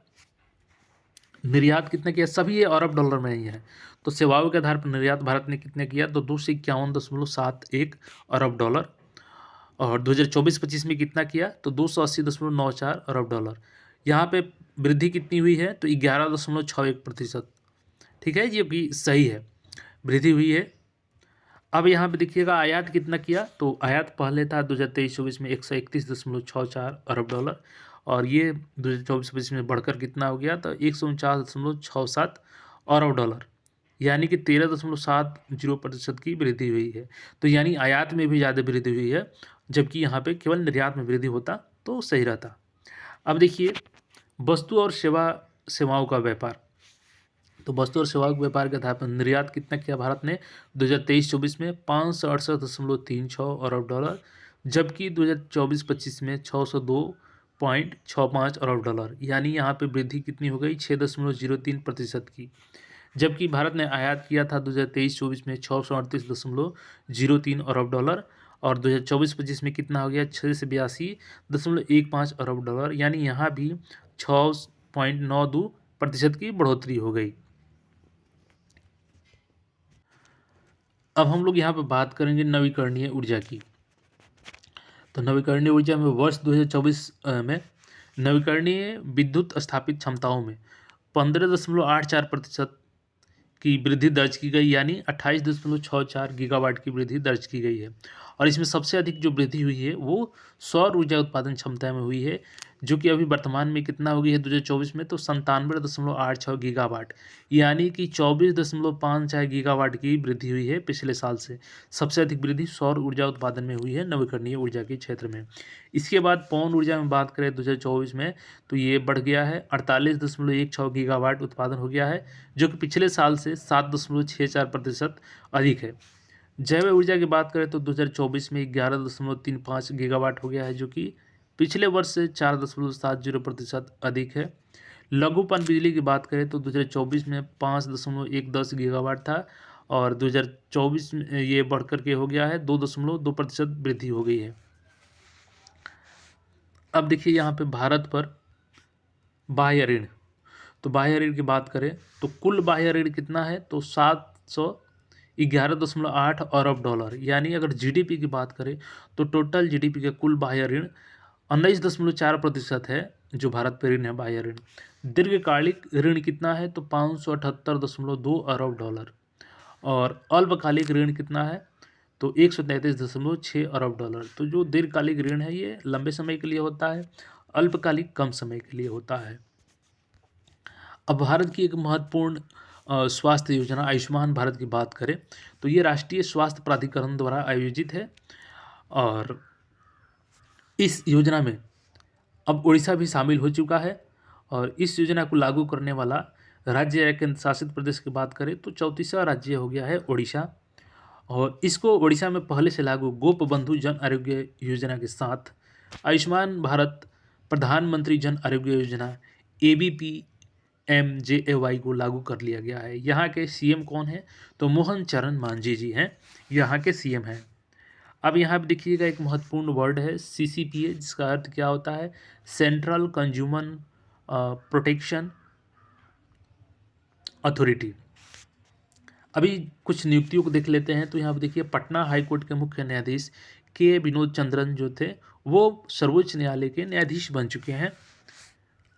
निर्यात कितने किया, सभी ये अरब डॉलर में ही है। तो सेवाओं के आधार पर निर्यात भारत ने कितने किया तो 251.71 अरब डॉलर, और 2024-25 में कितना किया तो 280.94 अरब डॉलर। यहाँ पे वृद्धि कितनी हुई है तो 11.61%। ठीक है, ये भी सही है, वृद्धि हुई है। अब यहाँ पे देखिएगा आयात कितना किया तो आयात पहले था 2023-24 में 131.64 अरब डॉलर, और ये 2024-25 में बढ़कर कितना हो गया तो 149.67 अरब डॉलर, यानी कि 13.70% की वृद्धि हुई है। तो यानी आयात में भी ज़्यादा वृद्धि हुई है, जबकि यहाँ पे केवल निर्यात में वृद्धि होता तो सही रहता। अब देखिए वस्तु और सेवाओं का व्यापार, तो वस्तु और सेवाओं के व्यापार के आधार पर निर्यात कितना किया भारत ने 2023-24 में 568.36 अरब डॉलर, जबकि 2024-25 में 602.65 अरब डॉलर, यानी यहाँ पे वृद्धि कितनी हो गई 6.03% की। जबकि भारत ने आयात किया था 2023-24 में 638.03 अरब डॉलर, और 2024-25 में कितना हो गया 682.15 अरब डॉलर, यानी यहाँ भी 6.92% की बढ़ोतरी हो गई। अब हम लोग यहाँ पर बात करेंगे नवीकरणीय ऊर्जा की। तो नवीकरणीय ऊर्जा में वर्ष 2024 में नवीकरणीय विद्युत स्थापित क्षमताओं में 15.84% की वृद्धि दर्ज की गई, यानी 28.64 गीगावाट की वृद्धि दर्ज की गई है। और इसमें सबसे अधिक जो वृद्धि हुई है वो सौर ऊर्जा उत्पादन क्षमता में हुई है, जो कि अभी वर्तमान में कितना हो गई है 2024 में तो 97.86 गीगावाट, यानी कि 24.56 गीगावाट की वृद्धि हुई है पिछले साल से। सबसे अधिक वृद्धि सौर ऊर्जा उत्पादन में हुई है नवीकरणीय ऊर्जा के क्षेत्र में। इसके बाद पवन ऊर्जा में बात करें 2024 में तो ये बढ़ गया है, 48.16 गीगावाट उत्पादन हो गया है, जो कि पिछले साल से 7.64% अधिक है। जैव ऊर्जा की बात करें तो 2024 में 11.35 गीगावाट हो गया है, जो कि पिछले वर्ष से 4.70% अधिक है। लघु पन बिजली की बात करें तो 2024 में 5.10 गीगावाट था, और 2024 में ये बढ़कर के हो गया है 2.2% वृद्धि हो गई है। अब देखिए यहाँ पे भारत पर बाह्य ऋण, तो बाह्य ऋण की बात करें तो कुल बाह्य ऋण कितना है तो 711.8 अरब डॉलर, यानी अगर जीडीपी की बात करें तो टोटल जीडीपी का कुल बाह्य ऋण 19.4% है, जो भारत पर ऋण है बाह्य ऋण। दीर्घकालिक ऋण कितना है तो 578.2 अरब डॉलर, और अल्पकालिक ऋण कितना है तो 133.6 अरब डॉलर। तो जो दीर्घकालिक ऋण है ये लंबे समय के लिए होता है, अल्पकालिक कम समय के लिए होता है। अब भारत की एक महत्वपूर्ण स्वास्थ्य योजना आयुष्मान भारत की बात करें तो ये राष्ट्रीय स्वास्थ्य प्राधिकरण द्वारा आयोजित है, और इस योजना में अब उड़ीसा भी शामिल हो चुका है, और इस योजना को लागू करने वाला राज्य या केंद्र शासित प्रदेश की बात करें तो 34वां राज्य हो गया है उड़ीसा, और इसको उड़ीसा में पहले से लागू गोप बंधु जन आरोग्य योजना के साथ आयुष्मान भारत प्रधानमंत्री जन आरोग्य योजना ABPMJAY को लागू कर लिया गया है। यहाँ के सीएम कौन है तो मोहन चरण मांझी जी हैं, यहाँ के सीएम हैं। अब यहाँ पे देखिएगा एक महत्वपूर्ण वर्ड है CCPA, जिसका अर्थ क्या होता है सेंट्रल कंज्यूमर प्रोटेक्शन अथॉरिटी। अभी कुछ नियुक्तियों को देख लेते हैं। तो यहाँ पर देखिए पटना हाई कोर्ट के मुख्य न्यायाधीश के विनोद चंद्रन जो थे वो सर्वोच्च न्यायालय के न्यायाधीश बन चुके हैं,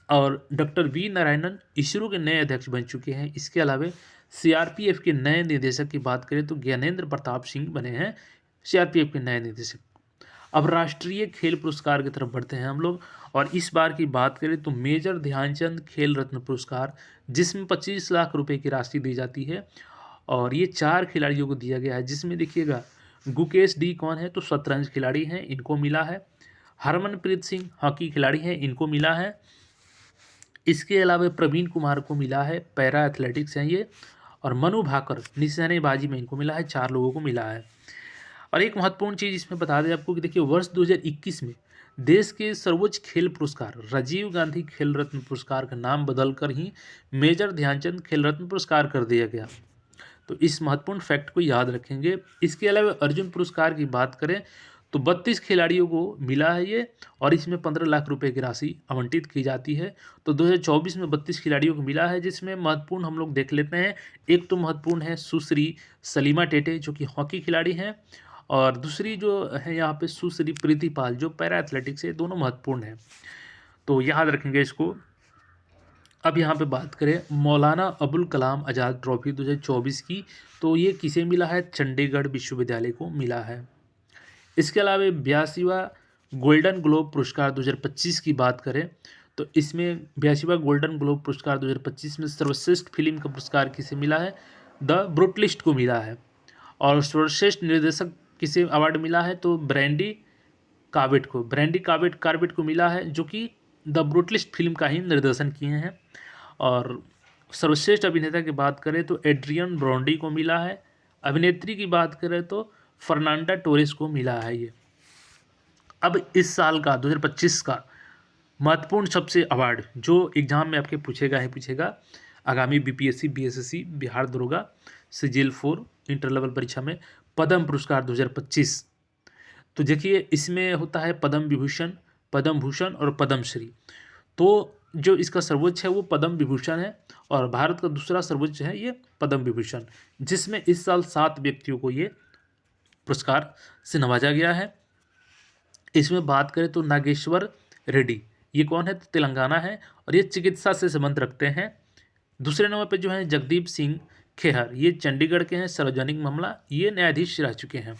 और डॉक्टर वी नारायणन इसरो के नए अध्यक्ष बन चुके हैं। इसके अलावा सीआरपीएफ के नए निदेशक की बात करें तो ज्ञानेंद्र प्रताप सिंह बने हैं सीआरपीएफ के नए निदेशक। अब राष्ट्रीय खेल पुरस्कार की तरफ बढ़ते हैं हम लोग, और इस बार की बात करें तो मेजर ध्यानचंद खेल रत्न पुरस्कार, जिसमें 25 लाख रुपए की राशि दी जाती है, और ये 4 खिलाड़ियों को दिया गया है। जिसमें देखिएगा गुकेश डी कौन है तो शतरंज खिलाड़ी हैं, इनको मिला है। हरमनप्रीत सिंह हॉकी खिलाड़ी हैं, इनको मिला है। इसके अलावा प्रवीण कुमार को मिला है, पैरा एथलेटिक्स हैं ये। और मनु भाकर निशानेबाजी में इनको मिला है, 4 लोगों को मिला है। और एक महत्वपूर्ण चीज़ इसमें बता दें आपको कि देखिए वर्ष 2021 में देश के सर्वोच्च खेल पुरस्कार राजीव गांधी खेल रत्न पुरस्कार का नाम बदलकर ही मेजर ध्यानचंद खेल रत्न पुरस्कार कर दिया गया। तो इस महत्वपूर्ण फैक्ट को याद रखेंगे। इसके अलावा अर्जुन पुरस्कार की बात करें तो 32 खिलाड़ियों को मिला है ये, और इसमें 15 लाख रुपए की राशि आवंटित की जाती है। तो 2024 में 32 खिलाड़ियों को मिला है, जिसमें महत्वपूर्ण हम लोग देख लेते हैं। एक तो महत्वपूर्ण है सुश्री सलीमा टेटे जो कि हॉकी खिलाड़ी हैं, और दूसरी जो है यहाँ पे सुश्री प्रीति पाल जो पैरा एथलेटिक्स है। दोनों महत्वपूर्ण है, तो याद रखेंगे इसको। अब यहाँ पे बात करें मौलाना अबुल कलाम आज़ाद ट्रॉफी 2024 की, तो ये किसे मिला है, चंडीगढ़ विश्वविद्यालय को मिला है। इसके अलावा 82वां गोल्डन ग्लोब पुरस्कार 2025 की बात करें तो इसमें 82वां गोल्डन ग्लोब पुरस्कार 2025 में सर्वश्रेष्ठ फिल्म का पुरस्कार किसे मिला है, द ब्रूटलिस्ट को मिला है। और सर्वश्रेष्ठ निर्देशक किसे अवार्ड मिला है तो ब्रैंडी कार्बेट को मिला है, जो कि द ब्रूटलिस्ट फिल्म का ही निर्देशन किए हैं। और सर्वश्रेष्ठ अभिनेता की बात करें तो एड्रियन ब्रॉन्डी को मिला है। अभिनेत्री की बात करें तो फर्नांडा टोरेस को मिला है ये। अब इस साल का 2025 का महत्वपूर्ण सबसे अवार्ड जो एग्जाम में आपके पूछेगा आगामी बीपीएससी बीएसएससी बिहार दरोगा सिजिल 4 इंटर लेवल परीक्षा में पद्म पुरस्कार 2025। तो देखिए इसमें होता है पद्म विभूषण, पद्म भूषण और पद्मश्री। तो जो इसका सर्वोच्च है वो पद्म विभूषण है, और भारत का दूसरा सर्वोच्च है ये पद्म विभूषण, जिसमें इस साल 7 व्यक्तियों को ये पुरस्कार से नवाजा गया है। इसमें बात करें तो नागेश्वर रेड्डी, ये कौन है तो तेलंगाना है, और ये चिकित्सा से संबंध रखते हैं। दूसरे नंबर पर जो है जगदीप सिंह खेहर, ये चंडीगढ़ के हैं, सार्वजनिक मामला, ये न्यायाधीश रह चुके हैं।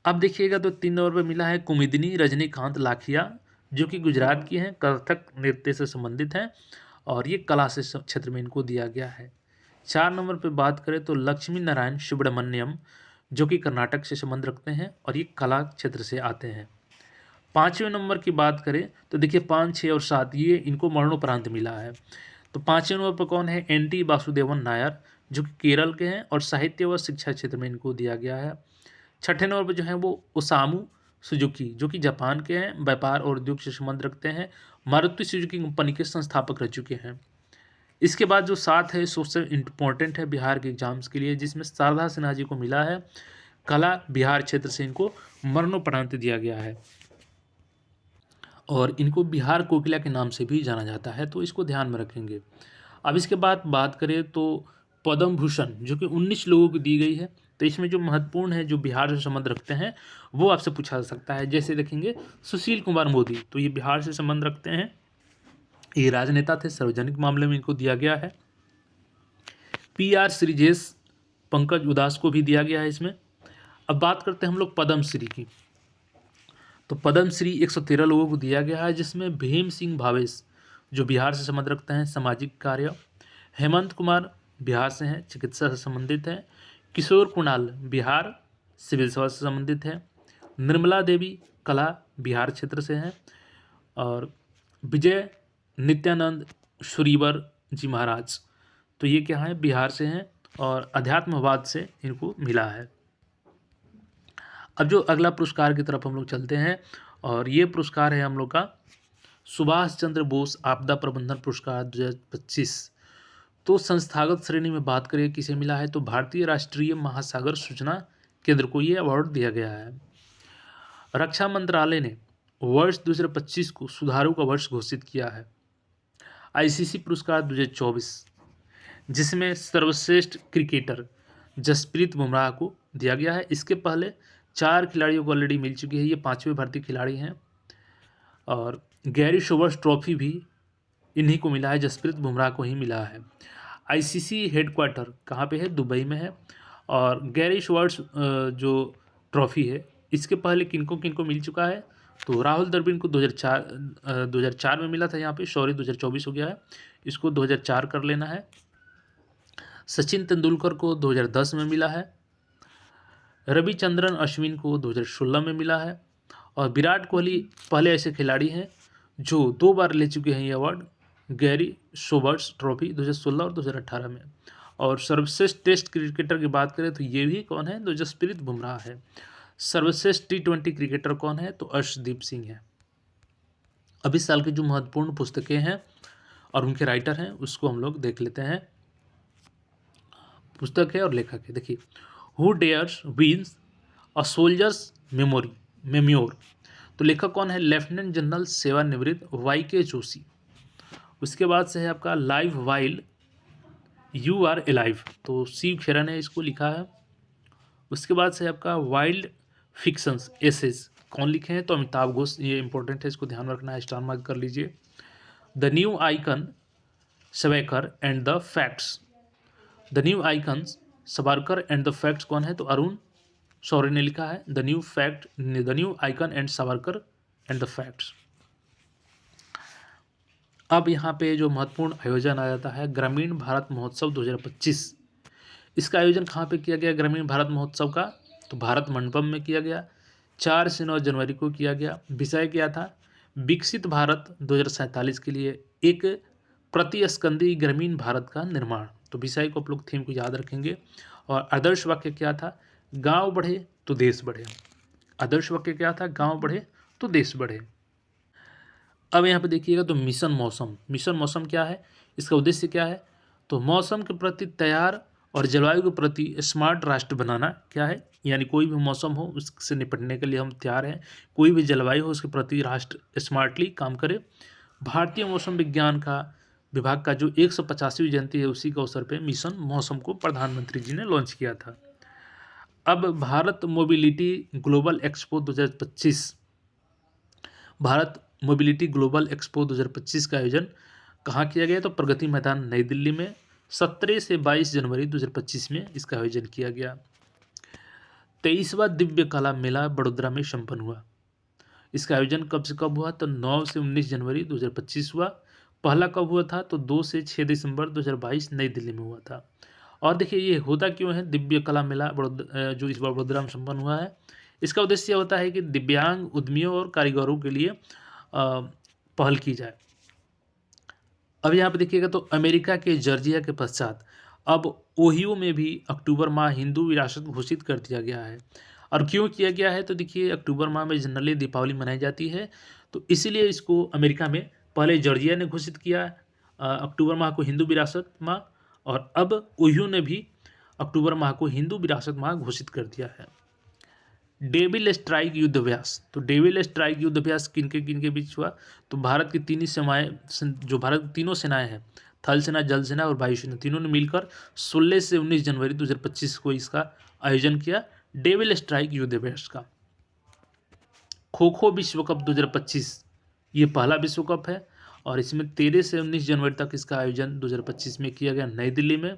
अब देखिएगा तो 3 नंबर पर मिला है कुमुदिनी रजनीकांत लाखिया, जो कि गुजरात की हैं, कथक नृत्य से संबंधित हैं, और ये कला से क्षेत्र में इनको दिया गया है। 4 नंबर पर बात करें तो लक्ष्मी नारायण सुब्रमण्यम, जो कि कर्नाटक से संबंध रखते हैं, और ये कला क्षेत्र से आते हैं। 5वें नंबर की बात करें तो देखिए 5, 6 और 7 ये इनको मरणोपरांत मिला है। तो 5वें नंबर पर कौन है, एन.टी. वासुदेवन नायर, जो कि केरल के हैं, और साहित्य व शिक्षा क्षेत्र में इनको दिया गया है। 6ठे नंबर पर जो है वो ओसामू सुजुकी, जो कि जापान के हैं, व्यापार और उद्योग से संबंध रखते हैं, मारुति सुजुकी कंपनी के संस्थापक रह चुके हैं। इसके बाद जो 7 है सोशल इम्पोर्टेंट है बिहार के एग्जाम्स के लिए, जिसमें शारदा सिन्हा जी को मिला है, कला बिहार क्षेत्र से इनको मरणोपरांत दिया गया है, और इनको बिहार कोकिला के नाम से भी जाना जाता है, तो इसको ध्यान में रखेंगे। अब इसके बाद बात करें तो पद्म भूषण जो कि 19 लोगों को दी गई है। तो इसमें जो महत्वपूर्ण है जो बिहार से संबंध रखते हैं वो आपसे पूछा जा सकता है। जैसे देखेंगे सुशील कुमार मोदी, तो ये बिहार से संबंध रखते हैं, ये राजनेता थे, सार्वजनिक मामले में इनको दिया गया है। पी.आर. श्रीजेश पंकज उदास को भी दिया गया है इसमें। अब बात करते हैं हम लोग पद्मश्री की, तो पद्मश्री 113 लोगों को दिया गया है, जिसमें भीम सिंह भावेश जो बिहार से संबंध रखते हैं, सामाजिक कार्य। हेमंत कुमार बिहार से हैं, चिकित्सा से संबंधित हैं। किशोर कुणाल बिहार सिविल सेवा से संबंधित है। निर्मला देवी कला बिहार क्षेत्र से हैं, और विजय नित्यानंद शुरीवर जी महाराज, तो ये क्या है बिहार से हैं, और अध्यात्मवाद से इनको मिला है। अब जो अगला पुरस्कार की तरफ हम लोग चलते हैं, और ये पुरस्कार है हम लोग का सुभाष चंद्र बोस आपदा प्रबंधन पुरस्कार 2025। तो संस्थागत श्रेणी में बात करें किसे मिला है तो भारतीय राष्ट्रीय महासागर सूचना केंद्र को ये अवार्ड दिया गया है। रक्षा मंत्रालय ने वर्ष 2025 को सुधारों का वर्ष घोषित किया है। आईसीसी पुरस्कार 2024, जिसमें सर्वश्रेष्ठ क्रिकेटर जसप्रीत बुमराह को दिया गया है। इसके पहले 4 खिलाड़ियों को ऑलरेडी मिल चुकी है, ये 5वें भारतीय खिलाड़ी हैं। और गैरी सोबर्स ट्रॉफी भी इन्हीं को मिला है, जसप्रीत बुमराह को ही मिला है। आईसीसी हेडक्वार्टर कहाँ पे है? दुबई में है। और गैरी सोबर्स जो ट्रॉफी है, इसके पहले किनको किनको मिल चुका है? तो राहुल द्रविड़ को 2004 में मिला था, यहाँ पे सॉरी 2024 हो गया है, इसको 2004 कर लेना है। सचिन तेंदुलकर को 2010 में मिला है। रविचंद्रन अश्विन को 2016 में मिला है। और विराट कोहली पहले ऐसे खिलाड़ी हैं जो 2 बार ले चुके हैं ये अवार्ड, गैरी सोबर्स ट्रॉफी 2016 और 2018 में। और सर्वश्रेष्ठ टेस्ट क्रिकेटर की बात करें तो ये भी कौन है? तो जसप्रीत बुमराह है। सर्वश्रेष्ठ T20 क्रिकेटर कौन है? तो अर्शदीप सिंह है। अब इस साल की जो महत्वपूर्ण पुस्तकें हैं और उनके राइटर हैं उसको हम लोग देख लेते हैं। पुस्तक है और लेखक है, देखिए, who dares wins a soldier's memoir. तो लेखक कौन है? लेफ्टिनेंट जनरल सेवानिवृत्त YK जोशी। उसके बाद से है आपका live while you are alive, तो शिव खेरा ने इसको लिखा है। उसके बाद से आपका वाइल्ड फिक्शंस एसेज कौन लिखे हैं? तो अमिताभ घोष, ये इंपॉर्टेंट है, इसको ध्यान रखना है, स्टार मार्क कर लीजिए। The new icon Savarkar and the facts, the new icon Savarkar and the facts कौन है? तो अरुण शौर्य ने लिखा है। The new icon and Savarkar and the facts. अब यहाँ पे जो महत्वपूर्ण आयोजन आ जाता है ग्रामीण भारत महोत्सव 2025। इसका आयोजन कहाँ पे किया गया ग्रामीण भारत महोत्सव का? तो भारत मंडपम में किया गया, 4 से 9 जनवरी को किया गया। विषय क्या था? विकसित भारत 2047 के लिए एक प्रतिस्कंदी ग्रामीण भारत का निर्माण। तो विषय को आप लोग थीम को याद रखेंगे। और आदर्श वाक्य क्या था? गांव बढ़े तो देश बढ़े। आदर्श वाक्य क्या था? गांव बढ़े तो देश बढ़े। अब यहाँ पे देखिएगा तो मिशन मौसम, मिशन मौसम क्या है? इसका उद्देश्य क्या है? तो मौसम के प्रति तैयार और जलवायु के प्रति स्मार्ट राष्ट्र बनाना क्या है? यानी कोई भी मौसम हो उससे निपटने के लिए हम तैयार हैं, कोई भी जलवायु हो उसके प्रति राष्ट्र स्मार्टली काम करे। भारतीय मौसम विज्ञान का विभाग का जो 185वीं जयंती है उसी के अवसर पर मिशन मौसम को प्रधानमंत्री जी ने लॉन्च किया था। अब Bharat mobility global expo 2025, Bharat mobility global expo 2025 का आयोजन कहाँ किया गया? तो प्रगति मैदान नई दिल्ली में 17 से 22 जनवरी 2025 में इसका आयोजन किया गया। 23वां दिव्य कला मेला बड़ोदरा में संपन्न हुआ। इसका आयोजन कब से कब हुआ? तो 9 से 19 जनवरी 2025 हुआ। पहला कब हुआ था? तो 2 से 6 दिसंबर 2022 नई दिल्ली में हुआ था। और देखिए ये होता क्यों है दिव्य कला मेला जो इस बार बड़ोदरा में संपन्न हुआ है? इसका उद्देश्य होता है कि दिव्यांग उद्यमियों और कारीगरों के लिए पहल की जाए। अब यहाँ पे देखिएगा तो अमेरिका के जॉर्जिया के पश्चात अब ओहियो में भी अक्टूबर माह हिंदू विरासत घोषित कर दिया गया है। और क्यों किया गया है? तो देखिए अक्टूबर माह में जनरली दीपावली मनाई जाती है, तो इसीलिए इसको अमेरिका में पहले जॉर्जिया ने घोषित किया अक्टूबर माह को हिंदू विरासत माह, और अब ओहियो ने भी अक्टूबर माह को हिंदू विरासत माह घोषित कर दिया है। डेविल स्ट्राइक युद्ध अभ्यास, तो डेविल स्ट्राइक युद्ध अभ्यास किन के बीच हुआ? तो भारत की तीन सेनाएं, जो भारत की तीनों सेनाएं हैं, थल सेना, जल सेना और वायु सेना, तीनों ने मिलकर 16 से 19 जनवरी 2025 को इसका आयोजन किया डेविल स्ट्राइक युद्ध अभ्यास का। खो खो विश्व कप 2025 ये पहला विश्व कप है और इसमें 13 से 19 जनवरी तक इसका आयोजन 2025 में किया गया नई दिल्ली में।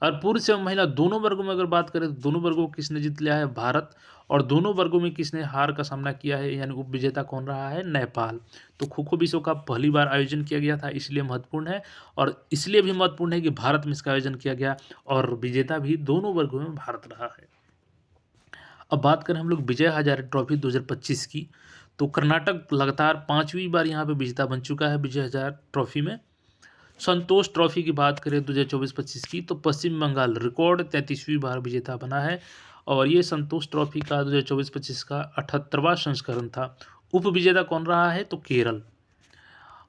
और पुरुष एवं महिला दोनों वर्गों में अगर बात करें तो दोनों वर्गों को किसने जीत लिया है? भारत। और दोनों वर्गों में किसने हार का सामना किया है, यानी उप विजेता कौन रहा है? नेपाल। तो खो खो विश्व कप पहली बार आयोजन किया गया था, इसलिए महत्वपूर्ण है। और इसलिए भी महत्वपूर्ण है कि भारत में इसका आयोजन किया गया और विजेता भी दोनों वर्गों में भारत रहा है। अब बात करें हम लोग विजय हजारे ट्रॉफी 2025 की, तो कर्नाटक लगातार 5वीं बार यहाँ पे विजेता बन चुका है विजय हजारे ट्रॉफी में। संतोष ट्रॉफी की बात करें 2024-25 की, तो पश्चिम बंगाल रिकॉर्ड 33वीं बार विजेता बना है और ये संतोष ट्रॉफी का 2024-25 का 78वां संस्करण था। उप विजेता कौन रहा है? तो केरल।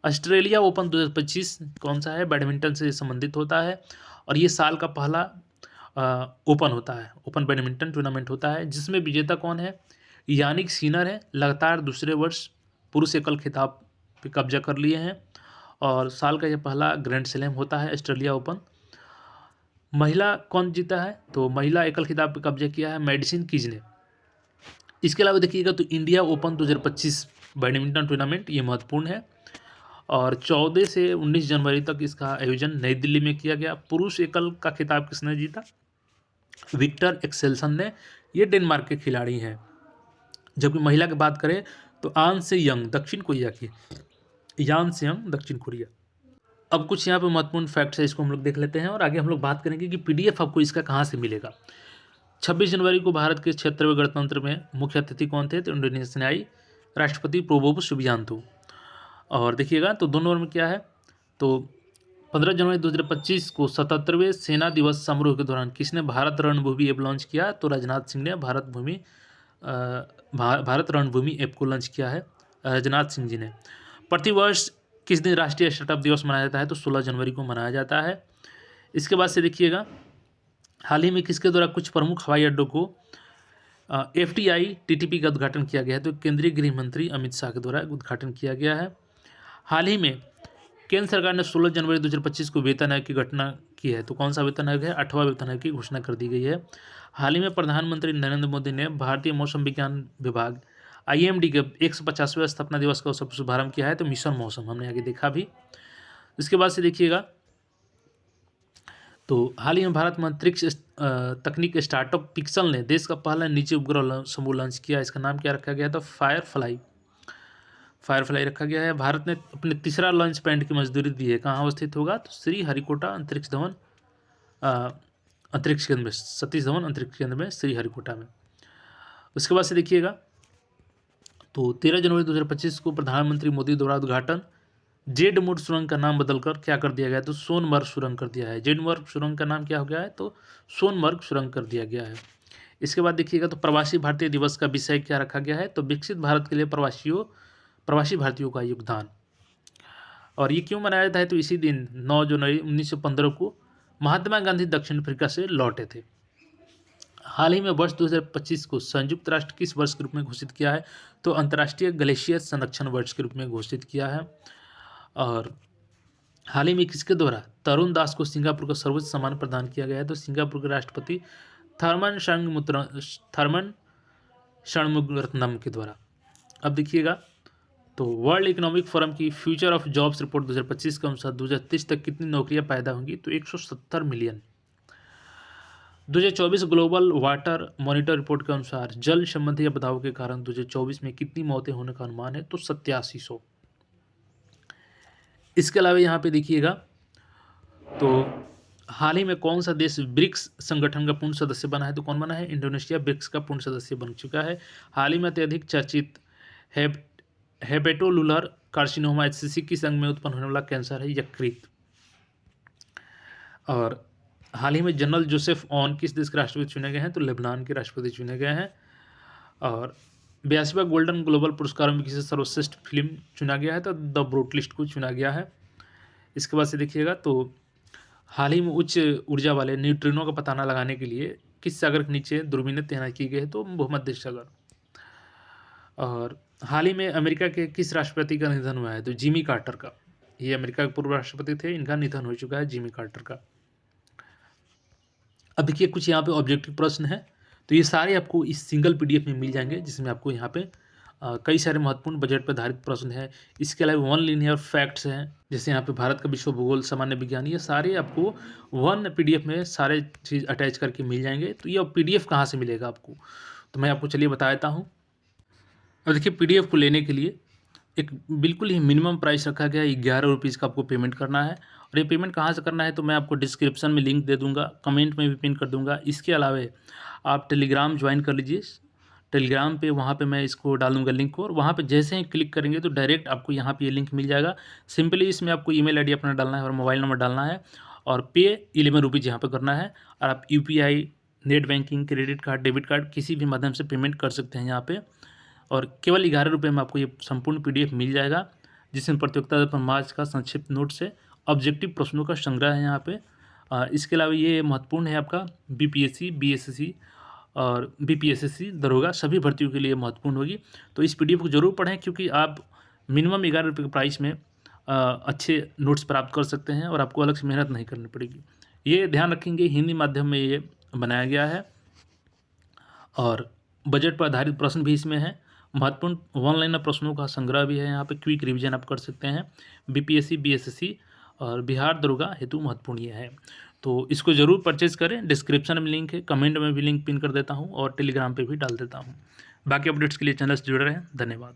ऑस्ट्रेलिया ओपन 2025 कौन सा है? बैडमिंटन से संबंधित होता है और ये साल का पहला ओपन होता है, ओपन बैडमिंटन टूर्नामेंट होता है, जिसमें विजेता कौन है? यानिक सिनर है, लगातार दूसरे वर्ष पुरुष एकल खिताब पे कब्जा कर लिए हैं। और साल का यह पहला ग्रैंड स्लैम होता है ऑस्ट्रेलिया ओपन। महिला कौन जीता है, तो महिला एकल खिताब पर कब्जा किया है मेडिसिन कीज ने। इसके अलावा देखिएगा तो इंडिया ओपन 2025 बैडमिंटन टूर्नामेंट ये महत्वपूर्ण है और 14 से 19 जनवरी तक इसका आयोजन नई दिल्ली में किया गया। पुरुष एकल का खिताब किसने जीता, विक्टर एक्सेल्सन ने, ये डेनमार्क के खिलाड़ी हैं। जबकि महिला की बात करें तो आन से यंग दक्षिण कोरिया की, यान से यंग दक्षिण कोरिया। अब कुछ यहाँ पे महत्वपूर्ण फैक्ट्स है, इसको हम लोग देख लेते हैं और आगे हम लोग बात करेंगे कि पीडीएफ आपको इसका कहाँ से मिलेगा। 26 जनवरी को भारत के 76वें गणतंत्र में मुख्य अतिथि कौन थे, तो इंडोनेशियाई राष्ट्रपति प्रोबोवो सुबियांतो। और देखिएगा तो 2 नंबर में क्या है, तो 15 जनवरी 2025 को 77वें सेना दिवस समारोह के दौरान किसने भारत रणभूमि ऐप लॉन्च किया, तो राजनाथ सिंह ने भारत रणभूमि ऐप को लॉन्च किया है, राजनाथ सिंह जी ने। प्रतिवर्ष किस दिन राष्ट्रीय स्टार्टअप दिवस मनाया जाता है, तो 16 जनवरी को मनाया जाता है। इसके बाद से देखिएगा हाल ही में किसके द्वारा कुछ प्रमुख हवाई अड्डों को FDI TTP का उद्घाटन किया गया है, तो केंद्रीय गृह मंत्री अमित शाह के द्वारा उद्घाटन किया गया है। हाल ही में केंद्र सरकार ने 16 जनवरी 2025 को वेतन आयोग की घटना की है, तो कौन सा वेतन आयोग है, 8वां वेतन आयोग की घोषणा कर दी गई है। हाल ही में प्रधानमंत्री नरेंद्र मोदी ने भारतीय मौसम विज्ञान विभाग IMD के 150वें स्थापना दिवस का शुभारंभ किया है, तो मिशन मौसम हमने आगे देखा भी। इसके बाद से देखिएगा तो हाल ही में भारत में अंतरिक्ष तकनीक स्टार्टअप पिक्सल ने देश का पहला निजी उपग्रह समूह लॉन्च किया। इसका नाम क्या रखा गया था, फायरफ्लाई रखा गया है। भारत ने अपने तीसरा लॉन्च पैड की मंजूरी दी है, कहाँ अवस्थित होगा, तो श्री हरिकोटा अंतरिक्ष धवन अंतरिक्ष केंद्र में, सतीश धवन अंतरिक्ष केंद्र में श्री हरिकोटा में। उसके बाद से देखिएगा तो 13 जनवरी 2025 को प्रधानमंत्री मोदी द्वारा उद्घाटन जेड मोड सुरंग का नाम बदलकर क्या कर दिया गया है, तो सोनमर्ग सुरंग कर दिया है। जेड मर्ग सुरंग का नाम क्या हो गया है, तो सोनमर्ग सुरंग कर दिया गया है। इसके बाद देखिएगा तो प्रवासी भारतीय दिवस का विषय क्या रखा गया है, तो विकसित भारत के लिए प्रवासी भारतीयों का योगदान। और ये क्यों मनाया जाता है, तो इसी दिन 9 जनवरी 1915 को महात्मा गांधी दक्षिण अफ्रीका से लौटे थे। हाल ही में वर्ष 2025 को संयुक्त राष्ट्र किस वर्ष के रूप में घोषित किया है, तो अंतर्राष्ट्रीय ग्लेशियर संरक्षण वर्ष के रूप में घोषित किया है। और हाल ही में किसके द्वारा तरुण दास को सिंगापुर का सर्वोच्च सम्मान प्रदान किया गया है, तो सिंगापुर के राष्ट्रपति थर्मन षणमुगरत्नम के द्वारा। अब देखिएगा तो वर्ल्ड इकोनॉमिक फोरम की फ्यूचर ऑफ जॉब्स रिपोर्ट 2025 के अनुसार 2030 तक कितनी नौकरियां पैदा होंगी, तो 170 million. 2024 global water monitor report के अनुसार जल संबंधी आपदाओं के कारण 2024 में कितनी मौतें होने का अनुमान है, तो 8700। इसके अलावा यहाँ पे देखिएगा तो हाल ही में कौन सा देश ब्रिक्स संगठन का पूर्ण सदस्य बना है, तो कौन बना है, इंडोनेशिया ब्रिक्स का पूर्ण सदस्य बन चुका है। हाल ही में अत्यधिक चर्चित हेपेटोलुलर कार्सिनोमा HCC किस अंग में उत्पन्न होने वाला कैंसर है, यकृत। और हाल ही में जनरल जोसेफ ऑन किस देश के राष्ट्रपति चुने गए हैं, तो लेबनान के राष्ट्रपति चुने गए हैं। और 82वां गोल्डन ग्लोबल पुरस्कारों में किसे सर्वश्रेष्ठ फिल्म चुना गया है, तो द ब्रूटलिस्ट को चुना गया है। इसके बाद से देखिएगा तो हाल ही में उच्च ऊर्जा वाले न्यूट्रिनो का पता लगाने के लिए किस सागर के नीचे दूरबीनें तैनात की गई है, तो भूमध्य सागर। और हाल ही में अमेरिका के किस राष्ट्रपति का निधन हुआ है, तो जिमी कार्टर का। ये अमेरिका के पूर्व राष्ट्रपति थे, इनका निधन हो चुका है, जिमी कार्टर का। अब देखिए कुछ यहाँ पे ऑब्जेक्टिव प्रश्न है, तो ये सारे आपको इस सिंगल PDF में मिल जाएंगे, जिसमें आपको यहाँ पे कई सारे महत्वपूर्ण बजट पर आधारित प्रश्न है। इसके अलावा 1 लीनियर फैक्ट्स हैं, जैसे यहाँ पे भारत का विश्व भूगोल, सामान्य विज्ञान, ये सारे आपको 1 PDF में सारे चीज़ अटैच करके मिल जाएंगे। तो ये PDF कहाँ से मिलेगा आपको, तो मैं आपको चलिए बता देता हूँ। और देखिए PDF को लेने के लिए एक बिल्कुल ही मिनिमम प्राइस रखा गया है, 11 रुपीज़ का आपको पेमेंट करना है। और ये पेमेंट कहाँ से करना है, तो मैं आपको डिस्क्रिप्शन में लिंक दे दूंगा, कमेंट में भी पिन कर दूंगा। इसके अलावा आप टेलीग्राम ज्वाइन कर लीजिए, टेलीग्राम पे वहाँ पे मैं इसको डाल दूंगा लिंक को, और वहाँ पे जैसे ही क्लिक करेंगे तो डायरेक्ट आपको यहाँ पे ये लिंक मिल जाएगा। सिंपली इसमें आपको ईमेल ID अपना डालना है और मोबाइल नंबर डालना है, और पे 11 रुपीज़ यहाँ पर करना है। और आप UPI, net banking, credit card, debit card किसी भी माध्यम से पेमेंट कर सकते हैं यहाँ पर। और केवल 11 रुपये में आपको ये संपूर्ण PDF मिल जाएगा, जिसमें प्रतियोगिता पर मार्च का संक्षिप्त नोट से ऑब्जेक्टिव प्रश्नों का संग्रह है यहाँ पे। इसके अलावा ये महत्वपूर्ण है आपका BPSC, BSSC और BPSSC दरोगा सभी भर्तियों के लिए महत्वपूर्ण होगी। तो इस PDF को जरूर पढ़ें, क्योंकि आप मिनिमम 11 रुपये के प्राइस में अच्छे नोट्स प्राप्त कर सकते हैं और आपको अलग से मेहनत नहीं करनी पड़ेगी। ये ध्यान रखेंगे, हिंदी माध्यम में ये बनाया गया है और बजट पर आधारित प्रश्न भी इसमें है। महत्वपूर्ण वन लाइनर प्रश्नों का संग्रह भी है, यहाँ पे क्विक रिवीजन आप कर सकते हैं। बीपीएससी, बीएसएससी और बिहार दरोगा हेतु महत्वपूर्ण ये है। तो इसको ज़रूर परचेज करें। डिस्क्रिप्शन में लिंक है, कमेंट में भी लिंक पिन कर देता हूँ और टेलीग्राम पे भी डाल देता हूँ। बाकी अपडेट्स के लिए चैनल से जुड़े रहें। धन्यवाद।